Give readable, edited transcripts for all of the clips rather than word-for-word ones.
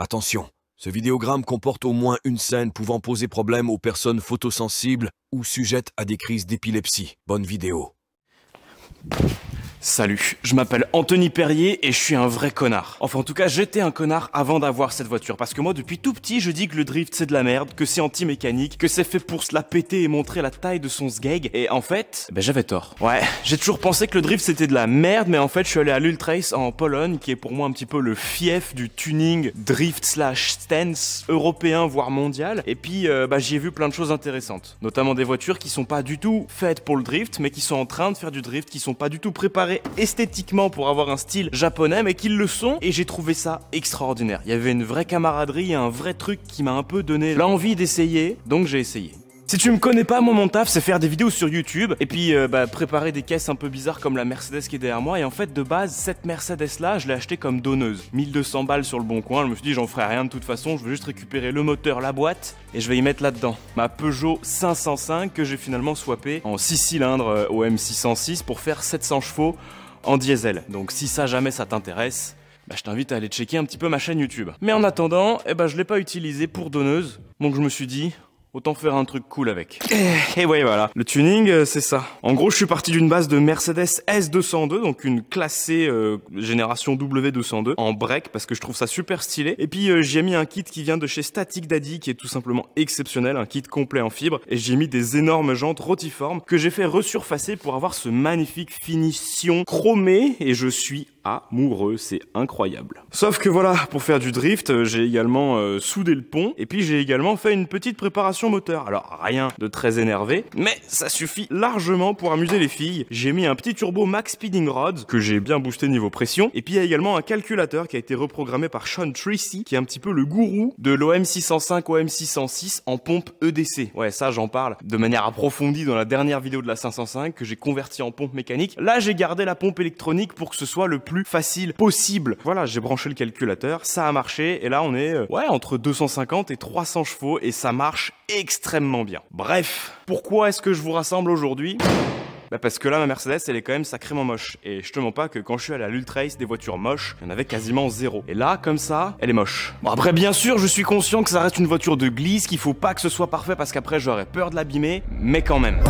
Attention, ce vidéogramme comporte au moins une scène pouvant poser problème aux personnes photosensibles ou sujettes à des crises d'épilepsie. Bonne vidéo. Salut, je m'appelle Anthony Perrier et je suis un vrai connard. Enfin en tout cas j'étais un connard avant d'avoir cette voiture parce que moi depuis tout petit je dis que le drift c'est de la merde, que c'est anti-mécanique, que c'est fait pour se la péter et montrer la taille de son sgeg et en fait, j'avais tort. Ouais, j'ai toujours pensé que le drift c'était de la merde mais en fait je suis allé à l'Ultrace en Pologne qui est pour moi un petit peu le fief du tuning drift slash stance européen voire mondial et puis j'y ai vu plein de choses intéressantes. Notamment des voitures qui sont pas du tout faites pour le drift mais qui sont en train de faire du drift, qui sont pas du tout préparées esthétiquement pour avoir un style japonais mais qu'ils le sont et j'ai trouvé ça extraordinaire. Il y avait une vraie camaraderie et un vrai truc qui m'a un peu donné l'envie d'essayer, donc j'ai essayé. Si tu me connais pas, moi mon taf c'est faire des vidéos sur YouTube et puis préparer des caisses un peu bizarres comme la Mercedes qui est derrière moi et en fait de base cette Mercedes là je l'ai achetée comme donneuse. 1200 balles sur le bon coin, je me suis dit j'en ferai rien de toute façon, je veux juste récupérer le moteur, la boîte et je vais y mettre là-dedans. Ma Peugeot 505 que j'ai finalement swappé en 6 cylindres au M606 pour faire 700 chevaux en diesel. Donc si ça jamais ça t'intéresse, je t'invite à aller checker un petit peu ma chaîne YouTube. Mais en attendant, je l'ai pas utilisé pour donneuse, donc je me suis dit autant faire un truc cool avec. Et ouais voilà, le tuning c'est ça. En gros je suis parti d'une base de Mercedes S202, donc une classée génération W202 en break parce que je trouve ça super stylé. Et puis j'y ai mis un kit qui vient de chez Static Daddy qui est tout simplement exceptionnel, un kit complet en fibre. Et j'ai mis des énormes jantes rotiformes que j'ai fait resurfacer pour avoir ce magnifique finition chromé et je suis amoureux, c'est incroyable. Sauf que voilà, pour faire du drift, j'ai également soudé le pont et puis j'ai également fait une petite préparation moteur. Alors rien de très énervé, mais ça suffit largement pour amuser les filles. J'ai mis un petit turbo Max Speeding Rods que j'ai bien boosté niveau pression et puis il y a également un calculateur qui a été reprogrammé par Sean Tracy qui est un petit peu le gourou de l'OM605 OM606 en pompe EDC. Ouais, ça j'en parle de manière approfondie dans la dernière vidéo de la 505 que j'ai converti en pompe mécanique. Là j'ai gardé la pompe électronique pour que ce soit le plus facile possible. Voilà, j'ai branché le calculateur, ça a marché et là on est entre 250 et 300 chevaux et ça marche extrêmement bien. Bref, pourquoi est-ce que je vous rassemble aujourd'hui ? Parce que là ma Mercedes elle est quand même sacrément moche et je te mens pas que quand je suis allé à l'Ultrace des voitures moches, il y en avait quasiment zéro. Et là comme ça, elle est moche. Bon après bien sûr je suis conscient que ça reste une voiture de glisse, qu'il faut pas que ce soit parfait parce qu'après j'aurais peur de l'abîmer, mais quand même.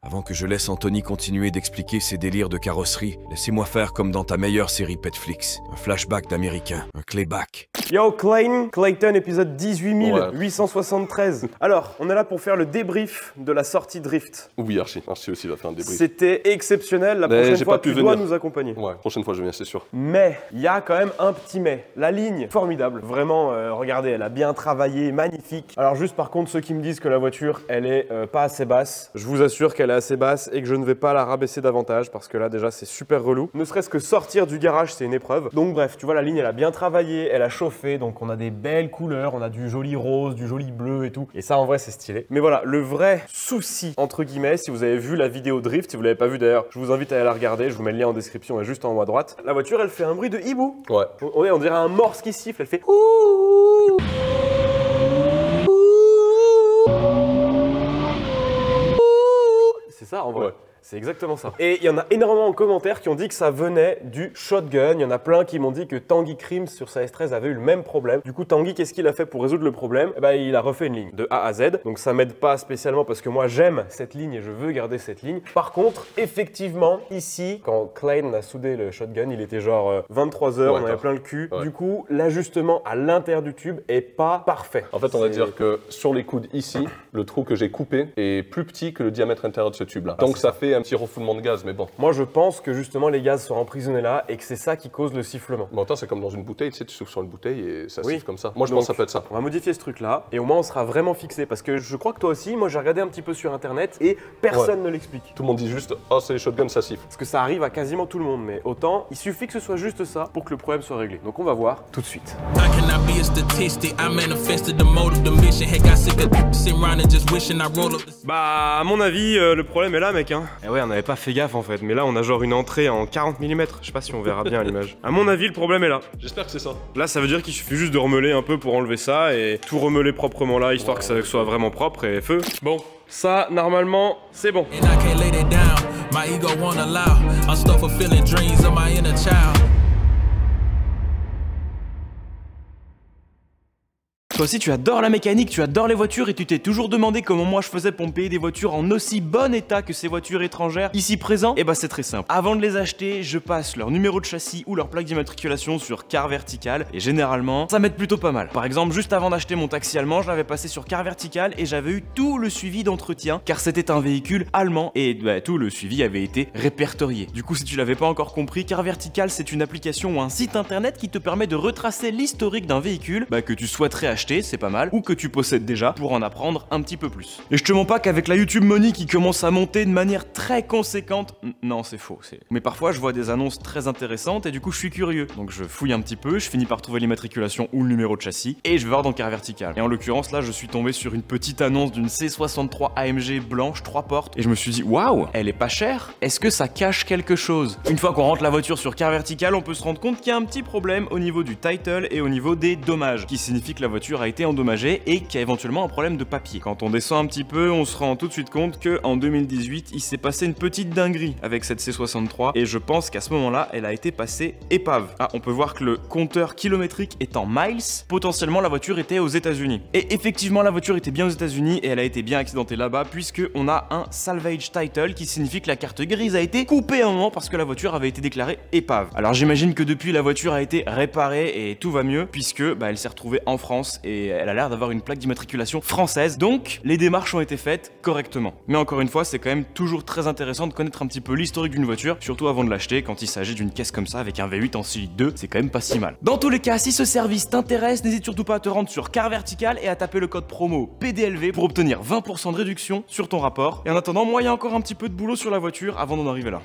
Avant que je laisse Anthony continuer d'expliquer ses délires de carrosserie, laissez-moi faire comme dans ta meilleure série Petflix. Un flashback d'américain, un clayback. Yo Clayton, épisode 18873. Alors, on est là pour faire le débrief de la sortie Drift. Oui, Archie aussi va faire un débrief. C'était exceptionnel, la prochaine fois tu dois nous accompagner. Ouais, prochaine fois je viens, c'est sûr. Mais, il y a quand même un petit mais. La ligne, formidable. Vraiment, regardez, elle a bien travaillé, magnifique. Alors juste par contre, ceux qui me disent que la voiture, elle est pas assez basse, je vous assure qu'elle est assez basse et que je ne vais pas la rabaisser davantage parce que là déjà c'est super relou. Ne serait-ce que sortir du garage c'est une épreuve. Donc bref, tu vois la ligne elle a bien travaillé, elle a chauffé, donc on a des belles couleurs, on a du joli rose, du joli bleu et tout. Et ça en vrai c'est stylé. Mais voilà, le vrai souci entre guillemets, si vous avez vu la vidéo Drift, si vous l'avez pas vu d'ailleurs, je vous invite à aller la regarder, je vous mets le lien en description et juste en haut à droite. La voiture elle fait un bruit de hibou. Ouais. On dirait un morse qui siffle, elle fait ouh. C'est ça en vrai. Ouais. C'est exactement ça. Et il y en a énormément en commentaire qui ont dit que ça venait du shotgun. Il y en a plein qui m'ont dit que Tanguy Crims sur sa S13 avait eu le même problème. Du coup, Tanguy, qu'est-ce qu'il a fait pour résoudre le problème? Il a refait une ligne de A à Z. Donc ça m'aide pas spécialement parce que moi j'aime cette ligne et je veux garder cette ligne. Par contre, effectivement, ici, quand Clayton a soudé le shotgun, il était genre 23 h, on avait plein le cul. Ouais. Du coup, l'ajustement à l'intérieur du tube est pas parfait. En fait, on va dire que sur les coudes ici, le trou que j'ai coupé est plus petit que le diamètre intérieur de ce tube là. Donc ça fait un petit refoulement de gaz, mais bon. Moi je pense que justement les gaz sont emprisonnés là et que c'est ça qui cause le sifflement. Bon attends, c'est comme dans une bouteille, tu sais, tu souffles sur une bouteille et ça siffle comme ça. Moi je pense que ça peut être ça. On va modifier ce truc là et au moins on sera vraiment fixé parce que je crois que toi aussi, moi j'ai regardé un petit peu sur internet et personne ne l'explique. Tout le monde dit juste oh c'est les shotguns, ça siffle. Parce que ça arrive à quasiment tout le monde, mais autant il suffit que ce soit juste ça pour que le problème soit réglé. Donc on va voir tout de suite. Bah, à mon avis, le problème est là, mec, hein. Eh ouais, on avait pas fait gaffe en fait, mais là on a genre une entrée en 40 mm. Je sais pas si on verra bien à l'image. À mon avis, le problème est là. J'espère que c'est ça. Là, ça veut dire qu'il suffit juste de remeler un peu pour enlever ça et tout remeler proprement là, histoire que ça soit vraiment propre et feu. Bon, ça, normalement, c'est bon. Toi aussi tu adores la mécanique, tu adores les voitures et tu t'es toujours demandé comment moi je faisais pour me payer des voitures en aussi bon état que ces voitures étrangères ici présentes? Et bah c'est très simple. Avant de les acheter, je passe leur numéro de châssis ou leur plaque d'immatriculation sur Car Vertical et généralement ça m'aide plutôt pas mal. Par exemple, juste avant d'acheter mon taxi allemand, je l'avais passé sur Car Vertical et j'avais eu tout le suivi d'entretien car c'était un véhicule allemand et bah, tout le suivi avait été répertorié. Du coup, si tu l'avais pas encore compris, Car Vertical c'est une application ou un site internet qui te permet de retracer l'historique d'un véhicule que tu souhaiterais acheter, c'est pas mal, ou que tu possèdes déjà pour en apprendre un petit peu plus. Et je te mens pas qu'avec la YouTube Money qui commence à monter de manière très conséquente, non c'est faux, mais parfois je vois des annonces très intéressantes et du coup je suis curieux. Donc je fouille un petit peu, je finis par trouver l'immatriculation ou le numéro de châssis et je vais voir dans Car Vertical. Et en l'occurrence là je suis tombé sur une petite annonce d'une C63 AMG blanche 3 portes et je me suis dit waouh, elle est pas chère, est-ce que ça cache quelque chose? Une fois qu'on rentre la voiture sur Car Vertical, on peut se rendre compte qu'il y a un petit problème au niveau du title et au niveau des dommages, qui signifie que la voiture a été endommagée et qu'il y a éventuellement un problème de papier. Quand on descend un petit peu, on se rend tout de suite compte que en 2018, il s'est passé une petite dinguerie avec cette C63 et je pense qu'à ce moment-là, elle a été passée épave. Ah, on peut voir que le compteur kilométrique est en miles. Potentiellement, la voiture était aux États-Unis. Et effectivement, la voiture était bien aux États-Unis et elle a été bien accidentée là-bas puisque on a un salvage title qui signifie que la carte grise a été coupée à un moment parce que la voiture avait été déclarée épave. Alors j'imagine que depuis la voiture a été réparée et tout va mieux puisque elle s'est retrouvée en France et elle a l'air d'avoir une plaque d'immatriculation française, donc les démarches ont été faites correctement. Mais encore une fois, c'est quand même toujours très intéressant de connaître un petit peu l'historique d'une voiture, surtout avant de l'acheter, quand il s'agit d'une caisse comme ça avec un V8 en Silite 2, c'est quand même pas si mal. Dans tous les cas, si ce service t'intéresse, n'hésite surtout pas à te rendre sur Car Vertical et à taper le code promo PDLV pour obtenir 20% de réduction sur ton rapport. Et en attendant, moi il y a encore un petit peu de boulot sur la voiture avant d'en arriver là.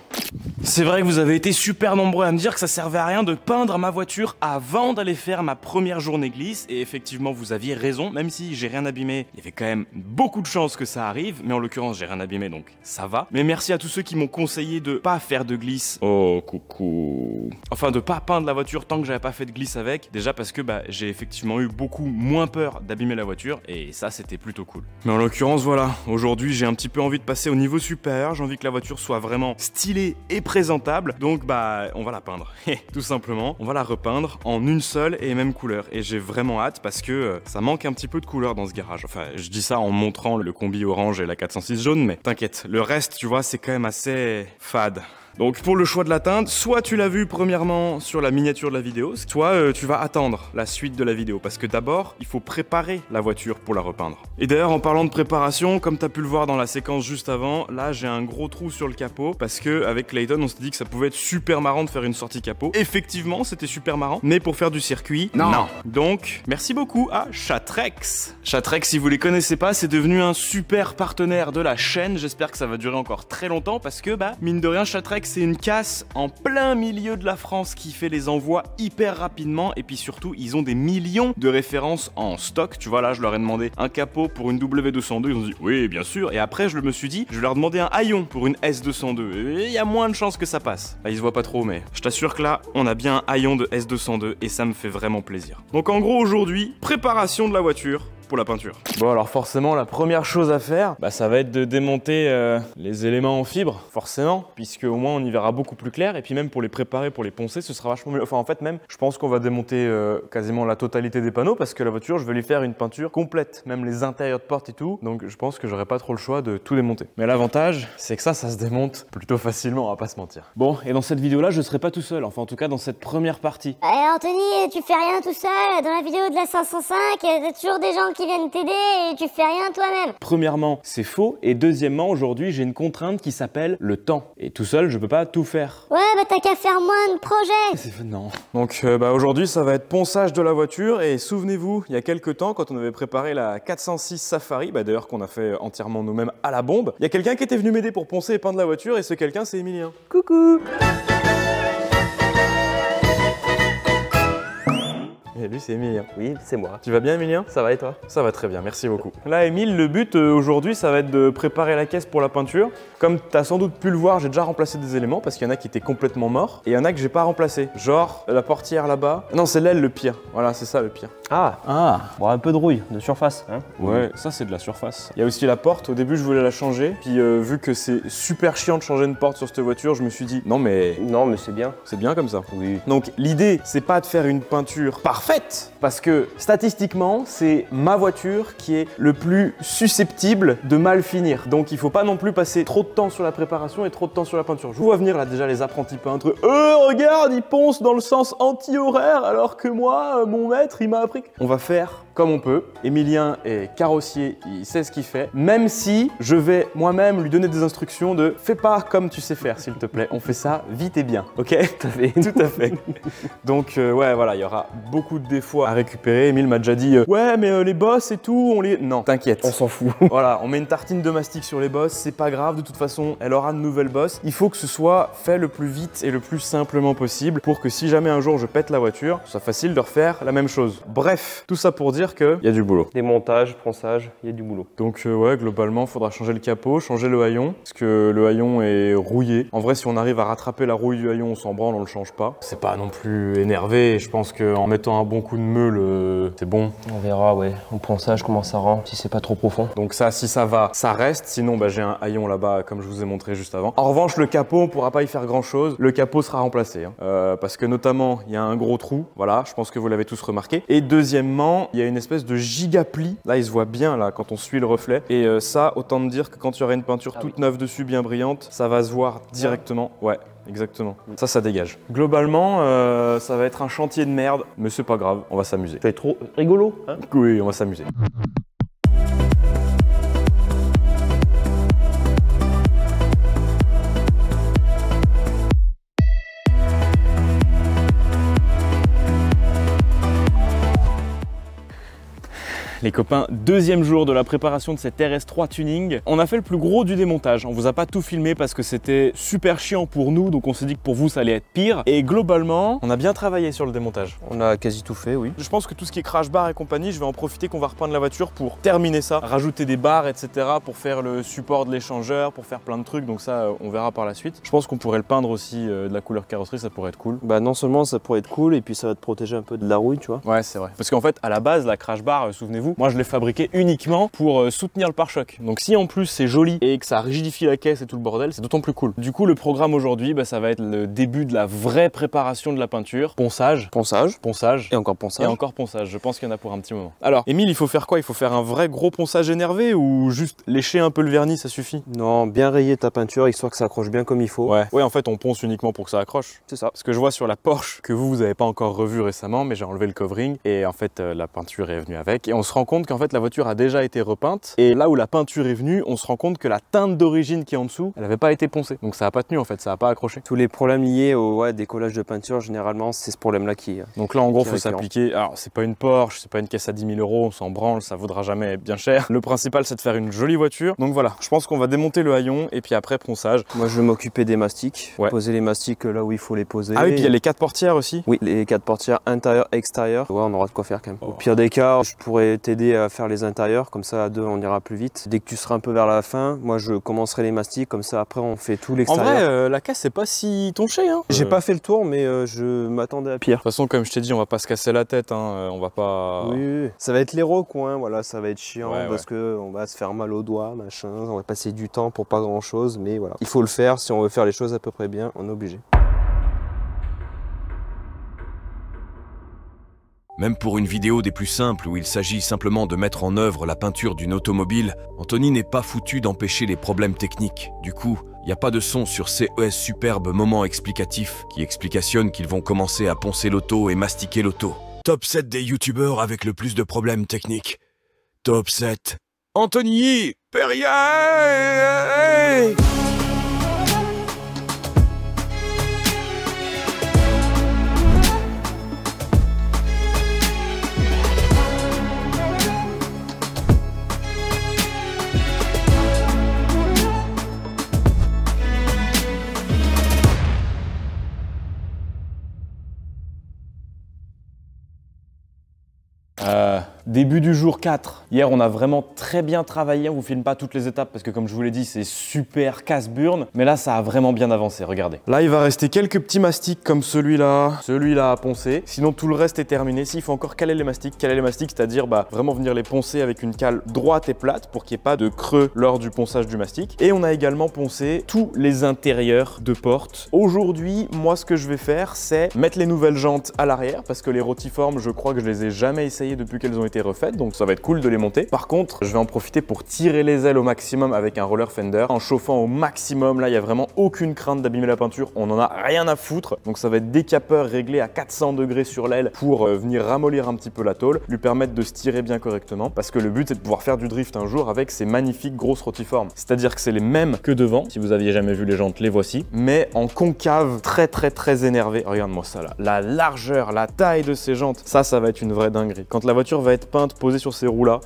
C'est vrai que vous avez été super nombreux à me dire que ça servait à rien de peindre ma voiture avant d'aller faire ma première journée glisse et effectivement vous aviez raison, même si j'ai rien abîmé, il y avait quand même beaucoup de chances que ça arrive, mais en l'occurrence j'ai rien abîmé donc ça va. Mais merci à tous ceux qui m'ont conseillé de pas faire de glisse. Oh coucou. Enfin de pas peindre la voiture tant que j'avais pas fait de glisse avec, déjà parce que j'ai effectivement eu beaucoup moins peur d'abîmer la voiture et ça c'était plutôt cool. Mais en l'occurrence voilà, aujourd'hui j'ai un petit peu envie de passer au niveau supérieur, j'ai envie que la voiture soit vraiment stylée et présentable, donc on va la peindre, tout simplement, on va la repeindre en une seule et même couleur et j'ai vraiment hâte parce que ça manque un petit peu de couleur dans ce garage. Enfin, je dis ça en montrant le combi orange et la 406 jaune, mais t'inquiète, le reste, tu vois, c'est quand même assez fade. Donc pour le choix de la teinte, soit tu l'as vu premièrement sur la miniature de la vidéo, soit tu vas attendre la suite de la vidéo parce que d'abord il faut préparer la voiture pour la repeindre. Et d'ailleurs en parlant de préparation, comme tu as pu le voir dans la séquence juste avant, là j'ai un gros trou sur le capot parce que avec Clayton on s'est dit que ça pouvait être super marrant de faire une sortie capot. Effectivement c'était super marrant, mais pour faire du circuit, non. Donc merci beaucoup à Chatrex. Chatrex, si vous les connaissez pas, c'est devenu un super partenaire de la chaîne, j'espère que ça va durer encore très longtemps parce que mine de rien Chatrex c'est une casse en plein milieu de la France qui fait les envois hyper rapidement et puis surtout ils ont des millions de références en stock. Tu vois là je leur ai demandé un capot pour une W202, ils ont dit oui bien sûr et après je me suis dit je vais leur demander un haillon pour une S202 et il y a moins de chances que ça passe. Là ils se voient pas trop mais je t'assure que là on a bien un haillon de S202 et ça me fait vraiment plaisir. Donc en gros aujourd'hui, préparation de la voiture pour la peinture. Bon alors forcément la première chose à faire, ça va être de démonter les éléments en fibre, forcément, puisque au moins on y verra beaucoup plus clair et puis même pour les préparer, pour les poncer, ce sera vachement mieux. Enfin en fait même, je pense qu'on va démonter quasiment la totalité des panneaux parce que la voiture, je vais lui faire une peinture complète, même les intérieurs de porte et tout, donc je pense que j'aurai pas trop le choix de tout démonter. Mais l'avantage, c'est que ça se démonte plutôt facilement, on va pas se mentir. Bon, et dans cette vidéo là, je serai pas tout seul, enfin en tout cas dans cette première partie. Anthony, tu fais rien tout seul, dans la vidéo de la 505, t'as toujours des gens qui viennent t'aider et tu fais rien toi-même. Premièrement, c'est faux. Et deuxièmement, aujourd'hui, j'ai une contrainte qui s'appelle le temps. Et tout seul, je peux pas tout faire. Ouais, t'as qu'à faire moins de projets. Non. Donc, aujourd'hui, ça va être ponçage de la voiture. Et souvenez-vous, il y a quelques temps, quand on avait préparé la 406 Safari, d'ailleurs qu'on a fait entièrement nous-mêmes à la bombe, il y a quelqu'un qui était venu m'aider pour poncer et peindre la voiture. Et ce quelqu'un, c'est Emilien. Coucou. Et lui, c'est Emilien. Oui, c'est moi. Tu vas bien, Emilien? Ça va et toi? Ça va très bien, merci beaucoup. Là, Emile, le but aujourd'hui, ça va être de préparer la caisse pour la peinture. Comme tu as sans doute pu le voir, j'ai déjà remplacé des éléments parce qu'il y en a qui étaient complètement morts et il y en a que j'ai pas remplacé. Genre la portière là-bas. Non, c'est l'aile le pire. Voilà, c'est ça le pire. Ah, bon, un peu de rouille, de surface. Hein. Ouais, ça c'est de la surface. Il y a aussi la porte. Au début, je voulais la changer. Puis vu que c'est super chiant de changer une porte sur cette voiture, je me suis dit non mais C'est bien. c'est bien comme ça. Oui. Donc l'idée, c'est pas de faire une peinture parfaite, parce que statistiquement, c'est ma voiture qui est le plus susceptible de mal finir. Donc il faut pas non plus passer trop de temps sur la préparation et trop de temps sur la peinture. Je vous vois venir là déjà les apprentis peintres. Regarde, ils poncent dans le sens anti-horaire, alors que moi, mon maître, il m'a appris. On va faire comme on peut. Emilien est carrossier, il sait ce qu'il fait. Même si je vais moi-même lui donner des instructions de fais pas comme tu sais faire, s'il te plaît. On fait ça vite et bien, ok? Tout à fait. Tout à fait. Donc ouais, voilà, il y aura beaucoup de défauts à récupérer. Emile m'a déjà dit ouais, mais les bosses et tout, on les... Non, t'inquiète. On s'en fout. Voilà, on met une tartine de mastic sur les bosses, c'est pas grave, de toute façon, elle aura de nouvelles bosses. Il faut que ce soit fait le plus vite et le plus simplement possible pour que si jamais un jour je pète la voiture, ce soit facile de refaire la même chose. Bref, tout ça pour dire qu'il y a du boulot. Démontage, ponçage, il y a du boulot. Donc ouais, globalement, il faudra changer le capot, changer le haillon, parce que le haillon est rouillé. En vrai, si on arrive à rattraper la rouille du haillon, on s'en branle, on le change pas. C'est pas non plus énervé, je pense qu'en mettant un bon coup de meule, c'est bon. On verra, ouais, au ponçage comment ça rend, si c'est pas trop profond. Donc ça, si ça va, ça reste. Sinon, bah, j'ai un haillon là-bas, comme je vous ai montré juste avant. En revanche, le capot, on pourra pas y faire grand-chose. Le capot sera remplacé, hein. Parce que notamment, il y a un gros trou. Voilà, je pense que vous l'avez tous remarqué. Et deuxièmement, il y a une espèce de giga pli. Là, il se voit bien là quand on suit le reflet. Et ça, autant me dire que quand il y aura une peinture toute neuve dessus, bien brillante, ça va se voir directement. Ouais. Exactement. Ça dégage. Globalement, ça va être un chantier de merde, mais c'est pas grave, on va s'amuser. Ça va être trop rigolo, hein? Oui, on va s'amuser. Les copains, deuxième jour de la préparation de cette RS3 Tuning. On a fait le plus gros du démontage. On vous a pas tout filmé parce que c'était super chiant pour nous, donc on s'est dit que pour vous ça allait être pire. Et globalement, on a bien travaillé sur le démontage. On a quasi tout fait, oui. Je pense que tout ce qui est crash bar et compagnie, je vais en profiter qu'on va repeindre la voiture pour terminer ça, rajouter des barres, etc. pour faire le support de l'échangeur, pour faire plein de trucs. Donc ça, on verra par la suite. Je pense qu'on pourrait le peindre aussi de la couleur carrosserie, ça pourrait être cool. Bah non seulement ça pourrait être cool, et puis ça va te protéger un peu de la rouille, tu vois. Ouais, c'est vrai. Parce qu'en fait, à la base, la crash bar, souvenez-vous, moi je l'ai fabriqué uniquement pour soutenir le pare-choc. Donc si en plus c'est joli et que ça rigidifie la caisse et tout le bordel, c'est d'autant plus cool. Du coup, le programme aujourd'hui, bah, ça va être le début de la vraie préparation de la peinture. Ponçage. Ponçage. Ponçage. Et encore ponçage. Et encore ponçage. Je pense qu'il y en a pour un petit moment. Alors, Emile, il faut faire quoi? Il faut faire un vrai gros ponçage énervé ou juste lécher un peu le vernis, ça suffit? Non, bien rayer ta peinture, histoire que ça accroche bien comme il faut. Ouais. Ouais, en fait, on ponce uniquement pour que ça accroche. C'est ça. Parce que je vois sur la Porsche que vous avez pas encore revu récemment, mais j'ai enlevé le covering et en fait, la peinture est venue avec. Et on se rend compte qu'en fait, la voiture a déjà été repeinte. Et là où la peinture est venue, on se rend compte que la teinte d'origine qui est en dessous, elle n'avait pas été poncée. Donc ça a pas tenu en fait, ça a pas accroché. Tous les problèmes liés au décollage de peinture, généralement, c'est ce problème-là qui... Donc là, en gros, faut s'appliquer. Alors, c'est pas une Porsche, c'est pas une caisse à 10 000 €, on s'en branle, ça vaudra jamais bien cher. Le principal, c'est de faire une jolie voiture. Donc voilà, je pense qu'on va démonter le haillon et puis après, ponçage. Moi, je vais m'occuper des mastiques. Ouais. Poser les mastiques là où il faut les poser. Ah oui, puis il y a les 4 portières aussi. Oui, les 4 portières intérieures, extérieures. Ouais, on aura de quoi faire quand même. Au pire des cas, je pourrais t'aider à faire les intérieurs, comme ça à deux on ira plus vite. Dès que tu seras un peu vers la fin, moi je commencerai les mastiques, comme ça après on fait tout l'extérieur. En vrai, la caisse c'est pas si tonché, hein. J'ai pas fait le tour, mais je m'attendais à pire. De toute façon, comme je t'ai dit, on va pas se casser la tête, hein. On va pas... Oui, ça va être les recoins, voilà, ça va être chiant Ouais, parce que on va se faire mal aux doigts, machin, on va passer du temps pour pas grand chose, mais voilà. Il faut le faire, si on veut faire les choses à peu près bien, on est obligé. Même pour une vidéo des plus simples où il s'agit simplement de mettre en œuvre la peinture d'une automobile, Anthony n'est pas foutu d'empêcher les problèmes techniques. Du coup, il n'y a pas de son sur CES superbe moment explicatif qui explicationnent qu'ils vont commencer à poncer l'auto et mastiquer l'auto. Top 7 des youtubeurs avec le plus de problèmes techniques. Top 7. Anthony Perrier. début du jour 4. Hier, on a vraiment très bien travaillé. On vous filme pas toutes les étapes parce que comme je vous l'ai dit, c'est super casse-burne. Mais là, ça a vraiment bien avancé, regardez. Là, il va rester quelques petits mastiques comme celui-là à poncer. Sinon, tout le reste est terminé. S'il faut encore caler les mastiques, c'est-à-dire vraiment venir les poncer avec une cale droite et plate pour qu'il n'y ait pas de creux lors du ponçage du mastic. Et on a également poncé tous les intérieurs de porte. Aujourd'hui, moi, ce que je vais faire, c'est mettre les nouvelles jantes à l'arrière parce que les rotiformes, je crois que je les ai jamais essayées depuis qu'elles ont été refaites, donc ça va être cool de les monter. Par contre, je vais en profiter pour tirer les ailes au maximum avec un roller fender en chauffant au maximum. Là, il n'y a vraiment aucune crainte d'abîmer la peinture, on en a rien à foutre. Donc ça va être décapeur réglé à 400 degrés sur l'aile pour venir ramollir un petit peu la tôle, lui permettre de se tirer bien correctement parce que le but c'est de pouvoir faire du drift un jour avec ces magnifiques grosses rotiformes. C'est-à-dire que c'est les mêmes que devant, si vous aviez jamais vu les jantes, les voici, mais en concave très énervé. Regarde-moi ça là, la largeur, la taille de ces jantes, ça va être une vraie dinguerie. Quand la voiture va être peinte, posée sur ces roues là,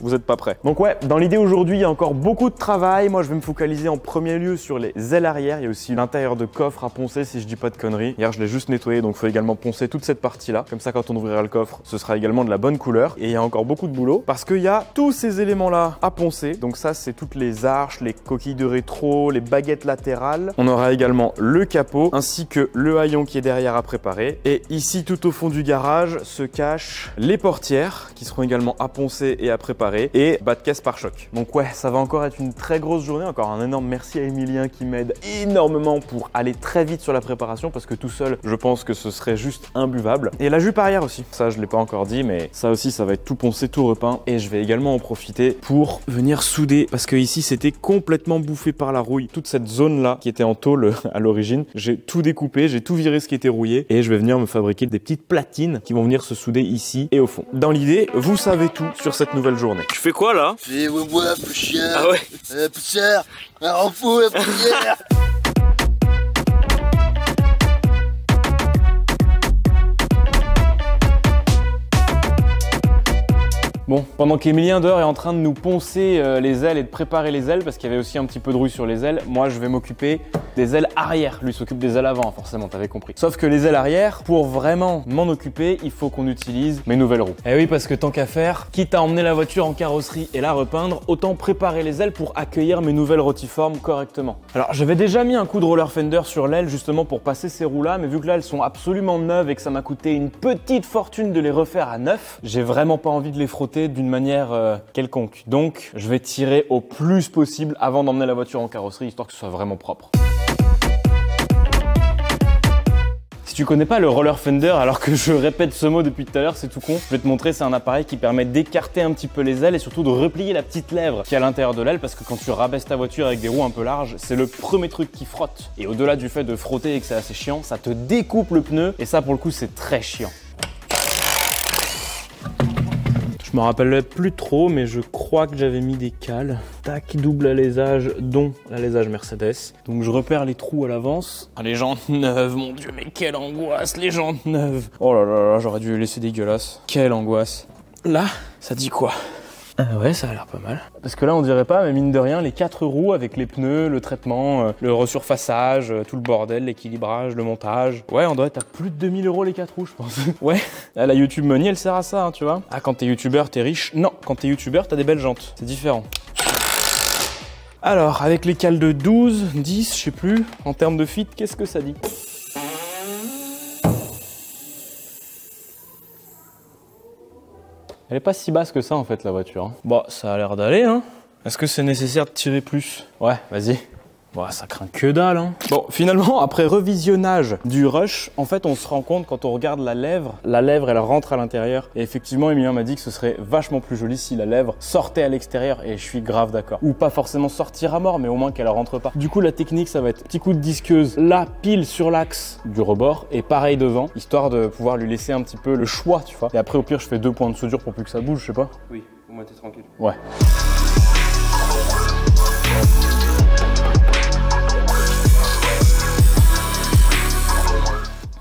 vous n'êtes pas prêts. Donc ouais, dans l'idée aujourd'hui, il y a encore beaucoup de travail. Moi, je vais me focaliser en premier lieu sur les ailes arrière. Il y a aussi l'intérieur de coffre à poncer si je dis pas de conneries. Hier, je l'ai juste nettoyé, donc il faut également poncer toute cette partie-là. Comme ça, quand on ouvrira le coffre, ce sera également de la bonne couleur. Et il y a encore beaucoup de boulot parce qu'il y a tous ces éléments-là à poncer. Donc ça, c'est toutes les arches, les coquilles de rétro, les baguettes latérales. On aura également le capot ainsi que le haillon qui est derrière à préparer. Et ici, tout au fond du garage, se cachent les portières qui seront également à poncer et à préparer et bas de caisse pare-choc. Donc ouais, ça va encore être une très grosse journée. Encore un énorme merci à Emilien qui m'aide énormément pour aller très vite sur la préparation parce que tout seul, je pense que ce serait juste imbuvable. Et la jupe arrière aussi. Ça, je l'ai pas encore dit, mais ça aussi, ça va être tout poncé, tout repeint. Et je vais également en profiter pour venir souder parce que ici, c'était complètement bouffé par la rouille. Toute cette zone-là qui était en tôle à l'origine, j'ai tout découpé, j'ai tout viré ce qui était rouillé et je vais venir me fabriquer des petites platines qui vont venir se souder ici et au fond. Dans l'idée, vous savez tout sur cette nouvelle journée. Tu fais quoi là? Fais ouais, poussière. Ah ouais? Poussière. On fout la poussière. Bon, pendant qu'Emilien dehors est en train de nous poncer les ailes et de préparer les ailes, parce qu'il y avait aussi un petit peu de rouille sur les ailes, moi je vais m'occuper des ailes arrière. Lui s'occupe des ailes avant, forcément, t'avais compris. Sauf que les ailes arrière, pour vraiment m'en occuper, il faut qu'on utilise mes nouvelles roues. Eh oui, parce que tant qu'à faire, quitte à emmener la voiture en carrosserie et la repeindre, autant préparer les ailes pour accueillir mes nouvelles rotiformes correctement. Alors j'avais déjà mis un coup de roller fender sur l'aile justement pour passer ces roues-là, mais vu que là elles sont absolument neuves et que ça m'a coûté une petite fortune de les refaire à neuf, j'ai vraiment pas envie de les frotter d'une manière quelconque. Donc je vais tirer au plus possible avant d'emmener la voiture en carrosserie, histoire que ce soit vraiment propre. Si tu connais pas le roller fender, alors que je répète ce mot depuis tout à l'heure, c'est tout con, je vais te montrer, c'est un appareil qui permet d'écarter un petit peu les ailes et surtout de replier la petite lèvre qui est à l'intérieur de l'aile, parce que quand tu rabaisses ta voiture avec des roues un peu larges, c'est le premier truc qui frotte. Et au-delà du fait de frotter et que c'est assez chiant, ça te découpe le pneu et ça pour le coup c'est très chiant. Je me rappelle plus trop, mais je crois que j'avais mis des cales. Tac, double alésage, dont l'alésage Mercedes. Donc je repère les trous à l'avance. Ah, les jantes neuves, mon Dieu, mais quelle angoisse, les jantes neuves. Oh là là là, j'aurais dû les laisser dégueulasses. Quelle angoisse. Là, ça dit quoi? Ah ouais, ça a l'air pas mal. Parce que là, on dirait pas, mais mine de rien, les 4 roues avec les pneus, le traitement, le resurfaçage, tout le bordel, l'équilibrage, le montage. Ouais, on doit être à plus de 2000 € les 4 roues, je pense. Ouais, la YouTube Money, elle sert à ça, hein, tu vois. Ah, quand t'es youtubeur, t'es riche. Non, quand t'es youtubeur, t'as des belles jantes. C'est différent. Alors, avec les cales de 12, 10, je sais plus, en termes de fit, qu'est-ce que ça dit? Elle est pas si basse que ça en fait la voiture. Bon, ça a l'air d'aller hein. Est-ce que c'est nécessaire de tirer plus? Ouais, vas-y. Bon, ça craint que dalle hein. Bon, finalement, après revisionnage du rush, en fait, on se rend compte quand on regarde la lèvre elle rentre à l'intérieur. Et effectivement, Emilien m'a dit que ce serait vachement plus joli si la lèvre sortait à l'extérieur et je suis grave d'accord. Ou pas forcément sortir à mort, mais au moins qu'elle rentre pas. Du coup, la technique, ça va être petit coup de disqueuse là, pile sur l'axe du rebord et pareil devant, histoire de pouvoir lui laisser un petit peu le choix, tu vois. Et après, au pire, je fais 2 points de soudure pour plus que ça bouge, je sais pas. Oui, au moins t'es tranquille. Ouais.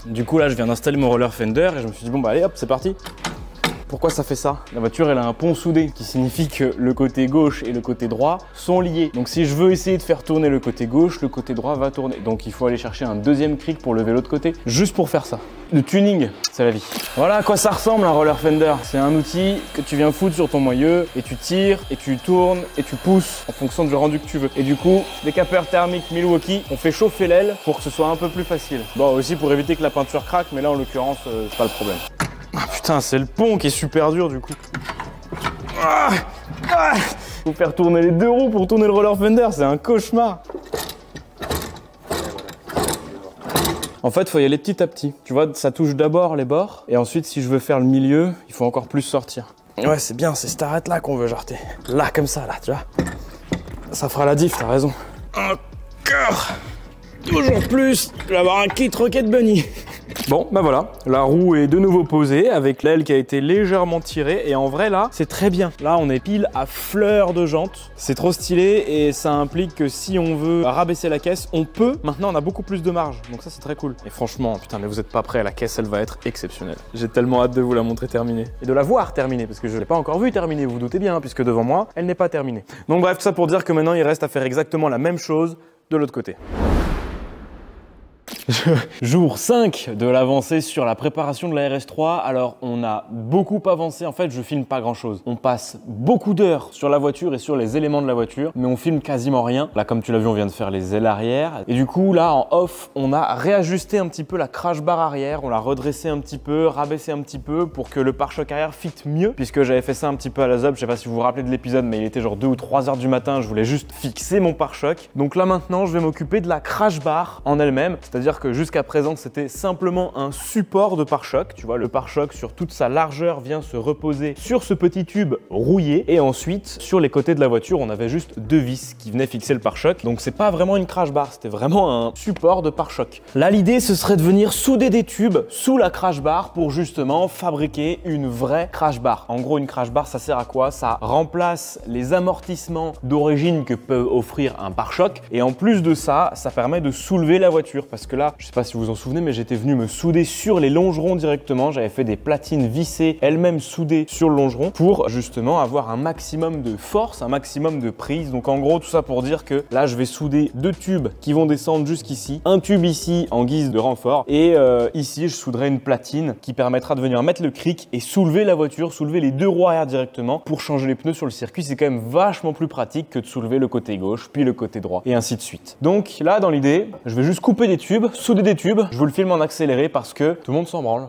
Du coup là je viens d'installer mon roller fender et je me suis dit bon bah allez hop c'est parti. Pourquoi ça fait ça? La voiture, elle a un pont soudé, qui signifie que le côté gauche et le côté droit sont liés. Donc si je veux essayer de faire tourner le côté gauche, le côté droit va tourner. Donc il faut aller chercher un deuxième cric pour lever l'autre côté, juste pour faire ça. Le tuning, c'est la vie. Voilà à quoi ça ressemble un roller fender. C'est un outil que tu viens foutre sur ton moyeu et tu tires et tu tournes et tu pousses en fonction du rendu que tu veux. Et du coup, des capeurs thermiques Milwaukee, on fait chauffer l'aile pour que ce soit un peu plus facile. Bon, aussi pour éviter que la peinture craque, mais là en l'occurrence, c'est pas le problème. Ah putain, c'est le pont qui est super dur du coup. Faut faire tourner les deux roues pour tourner le roller fender, c'est un cauchemar. En fait, il faut y aller petit à petit. Tu vois, ça touche d'abord les bords, et ensuite, si je veux faire le milieu, il faut encore plus sortir. Ouais, c'est bien, c'est cette arête là qu'on veut jarter. Là, comme ça, là, tu vois. Ça fera la diff, t'as raison. Encore. Toujours plus. Je vais avoir un kit Rocket Bunny. Bon, bah voilà, la roue est de nouveau posée avec l'aile qui a été légèrement tirée et en vrai là, c'est très bien. Là, on est pile à fleur de jante. C'est trop stylé et ça implique que si on veut rabaisser la caisse, on peut. Maintenant, on a beaucoup plus de marge, donc ça c'est très cool. Et franchement, putain, mais vous êtes pas prêts, la caisse elle va être exceptionnelle. J'ai tellement hâte de vous la montrer terminée et de la voir terminée parce que je l'ai pas encore vue terminée, vous vous doutez bien, puisque devant moi, elle n'est pas terminée. Donc bref, tout ça pour dire que maintenant, il reste à faire exactement la même chose de l'autre côté. Jour 5 de l'avancée sur la préparation de la RS3. Alors on a beaucoup avancé, en fait je filme pas grand chose. On passe beaucoup d'heures sur la voiture et sur les éléments de la voiture, mais on filme quasiment rien. Là comme tu l'as vu, on vient de faire les ailes arrière. Et du coup là en off, on a réajusté un petit peu la crash bar arrière, on l'a redressé un petit peu, rabaissé un petit peu pour que le pare-choc arrière fit mieux, puisque j'avais fait ça un petit peu à la ZUB. Je sais pas si vous vous rappelez de l'épisode, mais il était genre 2 ou 3 heures du matin, je voulais juste fixer mon pare-choc. Donc là maintenant je vais m'occuper de la crash bar en elle-même, c'est-à-dire que jusqu'à présent c'était simplement un support de pare-choc. Tu vois, le pare-choc sur toute sa largeur vient se reposer sur ce petit tube rouillé, et ensuite sur les côtés de la voiture on avait juste 2 vis qui venaient fixer le pare-choc. Donc c'est pas vraiment une crash bar, c'était vraiment un support de pare-choc. Là l'idée ce serait de venir souder des tubes sous la crash bar pour justement fabriquer une vraie crash bar. En gros, une crash bar ça sert à quoi? Ça remplace les amortissements d'origine que peut offrir un pare-choc, et en plus de ça, ça permet de soulever la voiture, parce que là, je sais pas si vous vous en souvenez, mais j'étais venu me souder sur les longerons directement. J'avais fait des platines vissées, elles-mêmes soudées sur le longeron, pour justement avoir un maximum de force, un maximum de prise. Donc en gros, tout ça pour dire que là, je vais souder 2 tubes qui vont descendre jusqu'ici, un tube ici en guise de renfort, et ici, je souderai une platine qui permettra de venir mettre le cric et soulever la voiture, soulever les 2 roues arrière directement pour changer les pneus sur le circuit. C'est quand même vachement plus pratique que de soulever le côté gauche, puis le côté droit, et ainsi de suite. Donc là, dans l'idée, je vais juste couper des tubes, souder des tubes. Je vous le filme en accéléré parce que tout le monde s'en branle.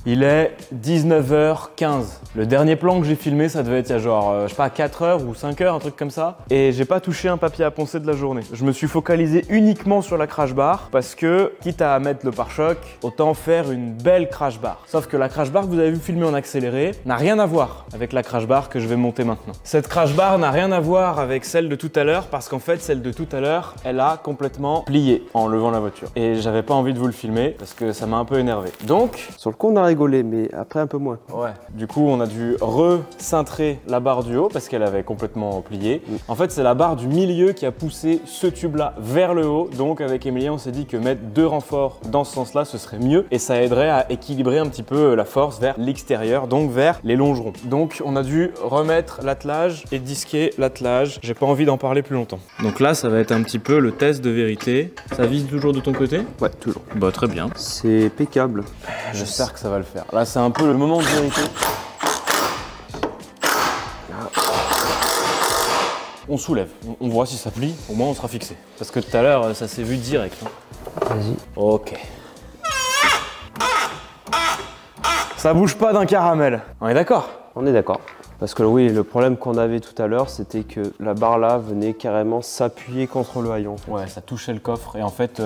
Il est 19h15. Le dernier plan que j'ai filmé, ça devait être il y a genre, je sais pas, 4 heures ou 5 heures, un truc comme ça. Et j'ai pas touché un papier à poncer de la journée. Je me suis focalisé uniquement sur la crash bar parce que, quitte à mettre le pare-choc, autant faire une belle crash bar. Sauf que la crash bar que vous avez vu filmer en accéléré n'a rien à voir avec la crash bar que je vais monter maintenant. Cette crash bar n'a rien à voir avec celle de tout à l'heure parce qu'en fait, celle de tout à l'heure, elle a complètement plié en levant la voiture. Et j'avais pas envie de vous le filmer parce que ça m'a un peu énervé. Donc, Sur le coup, on a rigolé, mais après un peu moins. ouais. Du coup, on a dû recintrer la barre du haut parce qu'elle avait complètement plié. En fait, c'est la barre du milieu qui a poussé ce tube-là vers le haut. Donc, avec Emilien, on s'est dit que mettre 2 renforts dans ce sens-là, ce serait mieux et ça aiderait à équilibrer un petit peu la force vers l'extérieur, donc vers les longerons. Donc, on a dû remettre l'attelage et disquer l'attelage. J'ai pas envie d'en parler plus longtemps. Donc là, ça va être un petit peu le test de vérité. Ça vise toujours de ton côté? Ouais, toujours. Bah, très bien. C'est impeccable. J'espère que ça va le faire. Là, c'est un peu le moment de vérité. On soulève, on voit si ça plie, au moins on sera fixé. Parce que tout à l'heure, ça s'est vu direct. Vas-y. Ok. Ça bouge pas d'un caramel. On est d'accord? On est d'accord. Parce que oui, le problème qu'on avait tout à l'heure, c'était que la barre là venait carrément s'appuyer contre le haillon. Ouais, ça touchait le coffre et en fait,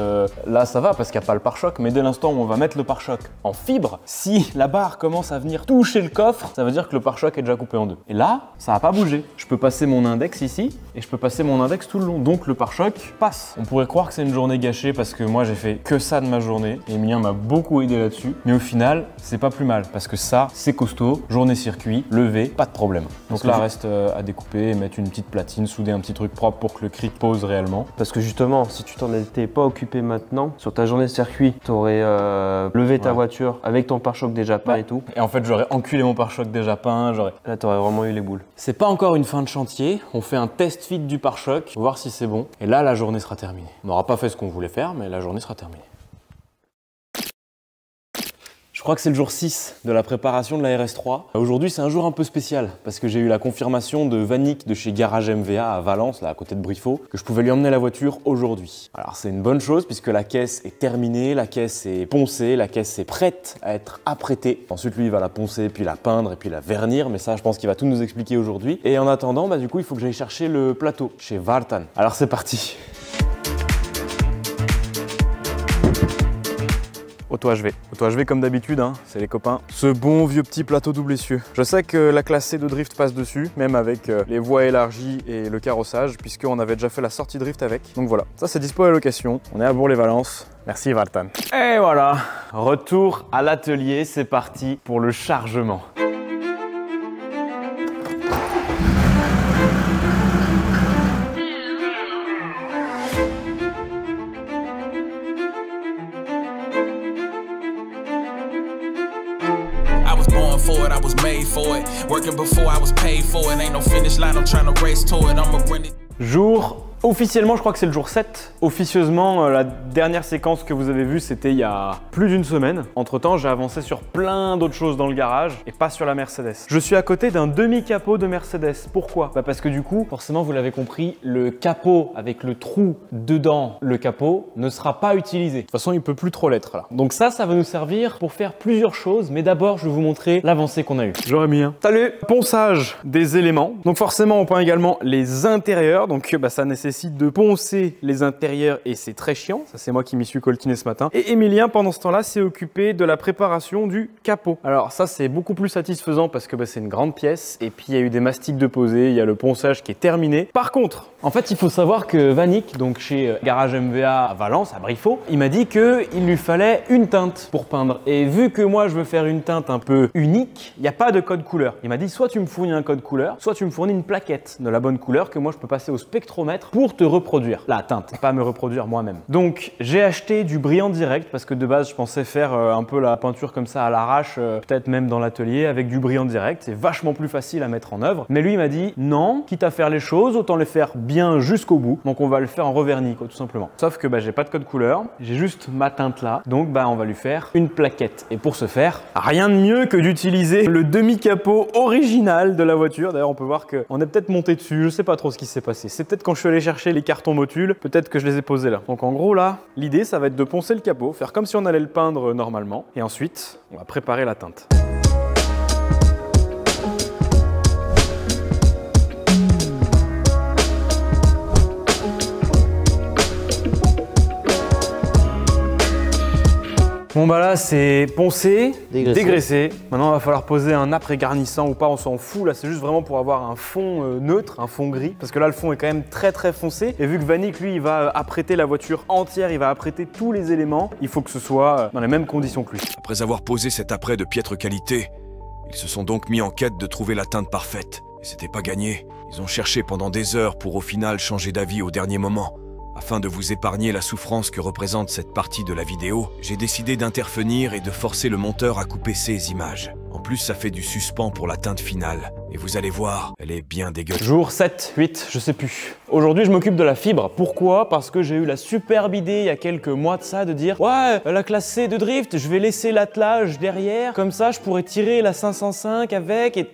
là ça va parce qu'il n'y a pas le pare-choc, mais dès l'instant où on va mettre le pare-choc en fibre, si la barre commence à venir toucher le coffre, ça veut dire que le pare-choc est déjà coupé en 2. Et là, ça n'a pas bougé. Je peux passer mon index ici et je peux passer mon index tout le long. Donc le pare-choc passe. On pourrait croire que c'est une journée gâchée parce que moi j'ai fait que ça de ma journée et Emilien m'a beaucoup aidé là-dessus. Mais au final, c'est pas plus mal parce que ça, c'est costaud, journée circuit, levé, pas de problème. Donc là, reste à découper, mettre une petite platine, souder un petit truc propre pour que le cric pose réellement. Parce que justement, si tu t'en étais pas occupé maintenant, sur ta journée de circuit, tu aurais levé ta voiture avec ton pare-choc déjà peint et tout. Et en fait, j'aurais enculé mon pare-choc déjà peint, Là, tu aurais vraiment eu les boules. C'est pas encore une fin de chantier, on fait un test fit du pare-choc, voir si c'est bon. Et là, la journée sera terminée. On n'aura pas fait ce qu'on voulait faire, mais la journée sera terminée. Je crois que c'est le jour 6 de la préparation de la RS3. Aujourd'hui, c'est un jour un peu spécial parce que j'ai eu la confirmation de Vanik de chez Garage MVA à Valence, là à côté de Briffaut, que je pouvais lui emmener la voiture aujourd'hui. Alors c'est une bonne chose puisque la caisse est terminée, la caisse est poncée, la caisse est prête à être apprêtée. Ensuite, lui, il va la poncer, puis la peindre et puis la vernir, mais ça, je pense qu'il va tout nous expliquer aujourd'hui. Et en attendant, du coup, il faut que j'aille chercher le plateau chez Vartan. Alors c'est parti. Auto HV comme d'habitude, hein, c'est les copains. Ce bon vieux petit plateau double essieu. Je sais que la classe C de drift passe dessus, même avec les voies élargies et le carrossage, puisqu'on avait déjà fait la sortie drift avec. Donc voilà, ça c'est dispo à la location. On est à Bourg-les-Valences. Merci Vartan. Et voilà, retour à l'atelier, c'est parti pour le chargement. I was made for it. Working before I was paid for it. Ain't no finish line, I'm trying to race to it. I'ma run it. Jour officiellement, je crois que c'est le jour 7. Officieusement, la dernière séquence que vous avez vue, c'était il y a plus d'une semaine. Entre temps, j'ai avancé sur plein d'autres choses dans le garage et pas sur la Mercedes. Je suis à côté d'un demi-capot de Mercedes. Pourquoi? Parce que du coup, forcément, vous l'avez compris, le capot avec le trou dedans, le capot, ne sera pas utilisé. De toute façon, il peut plus trop l'être là. Donc ça va nous servir pour faire plusieurs choses. Mais d'abord, je vais vous montrer l'avancée qu'on a eue. J'aurais mis un. Salut! Ponçage des éléments. Donc forcément, on peint également les intérieurs. Donc ça nécessite de poncer les intérieurs et c'est très chiant. Ça, c'est moi qui m'y suis coltiné ce matin. Et Emilien, pendant ce temps-là, s'est occupé de la préparation du capot. Alors ça, c'est beaucoup plus satisfaisant parce que c'est une grande pièce et puis il y a eu des mastiques de poser, il y a le ponçage qui est terminé. Par contre, en fait, il faut savoir que Vanik, donc chez Garage MVA à Valence, à Briffaut, il m'a dit qu'il lui fallait une teinte pour peindre. Et vu que moi, je veux faire une teinte un peu unique, il n'y a pas de code couleur. Il m'a dit, soit tu me fournis un code couleur, soit tu me fournis une plaquette de la bonne couleur que moi, je peux passer au spectromètre pour te reproduire la teinte, pas me reproduire moi-même. Donc j'ai acheté du brillant direct parce que de base je pensais faire un peu la peinture comme ça à l'arrache, peut-être même dans l'atelier avec du brillant direct, c'est vachement plus facile à mettre en œuvre. Mais lui il m'a dit non, quitte à faire les choses, autant les faire bien jusqu'au bout. Donc on va le faire en revernis quoi, tout simplement. Sauf que j'ai pas de code couleur, j'ai juste ma teinte là, donc on va lui faire une plaquette. Et pour ce faire, rien de mieux que d'utiliser le demi-capot original de la voiture. D'ailleurs on peut voir qu'on est peut-être monté dessus, je sais pas trop ce qui s'est passé. C'est peut-être quand je suis allé chercher les cartons motules, peut-être que je les ai posés là. Donc en gros là, l'idée ça va être de poncer le capot, faire comme si on allait le peindre normalement. Et ensuite, on va préparer la teinte. Bon là c'est poncé, dégraissé. Maintenant il va falloir poser un après garnissant ou pas, on s'en fout. Là c'est juste vraiment pour avoir un fond neutre, un fond gris. Parce que là le fond est quand même très foncé. Et vu que Vanik lui il va apprêter la voiture entière, il va apprêter tous les éléments, il faut que ce soit dans les mêmes conditions que lui. Après avoir posé cet apprêt de piètre qualité, ils se sont donc mis en quête de trouver la teinte parfaite. Et c'était pas gagné. Ils ont cherché pendant des heures pour au final changer d'avis au dernier moment. Afin de vous épargner la souffrance que représente cette partie de la vidéo, j'ai décidé d'intervenir et de forcer le monteur à couper ces images. En plus, ça fait du suspens pour la teinte finale. Et vous allez voir, elle est bien dégueulasse. Jour 7, 8, je sais plus. Aujourd'hui, je m'occupe de la fibre. Pourquoi? Parce que j'ai eu la superbe idée il y a quelques mois de ça de dire ouais, la classe C de drift, je vais laisser l'attelage derrière. Comme ça, je pourrais tirer la 505 avec et...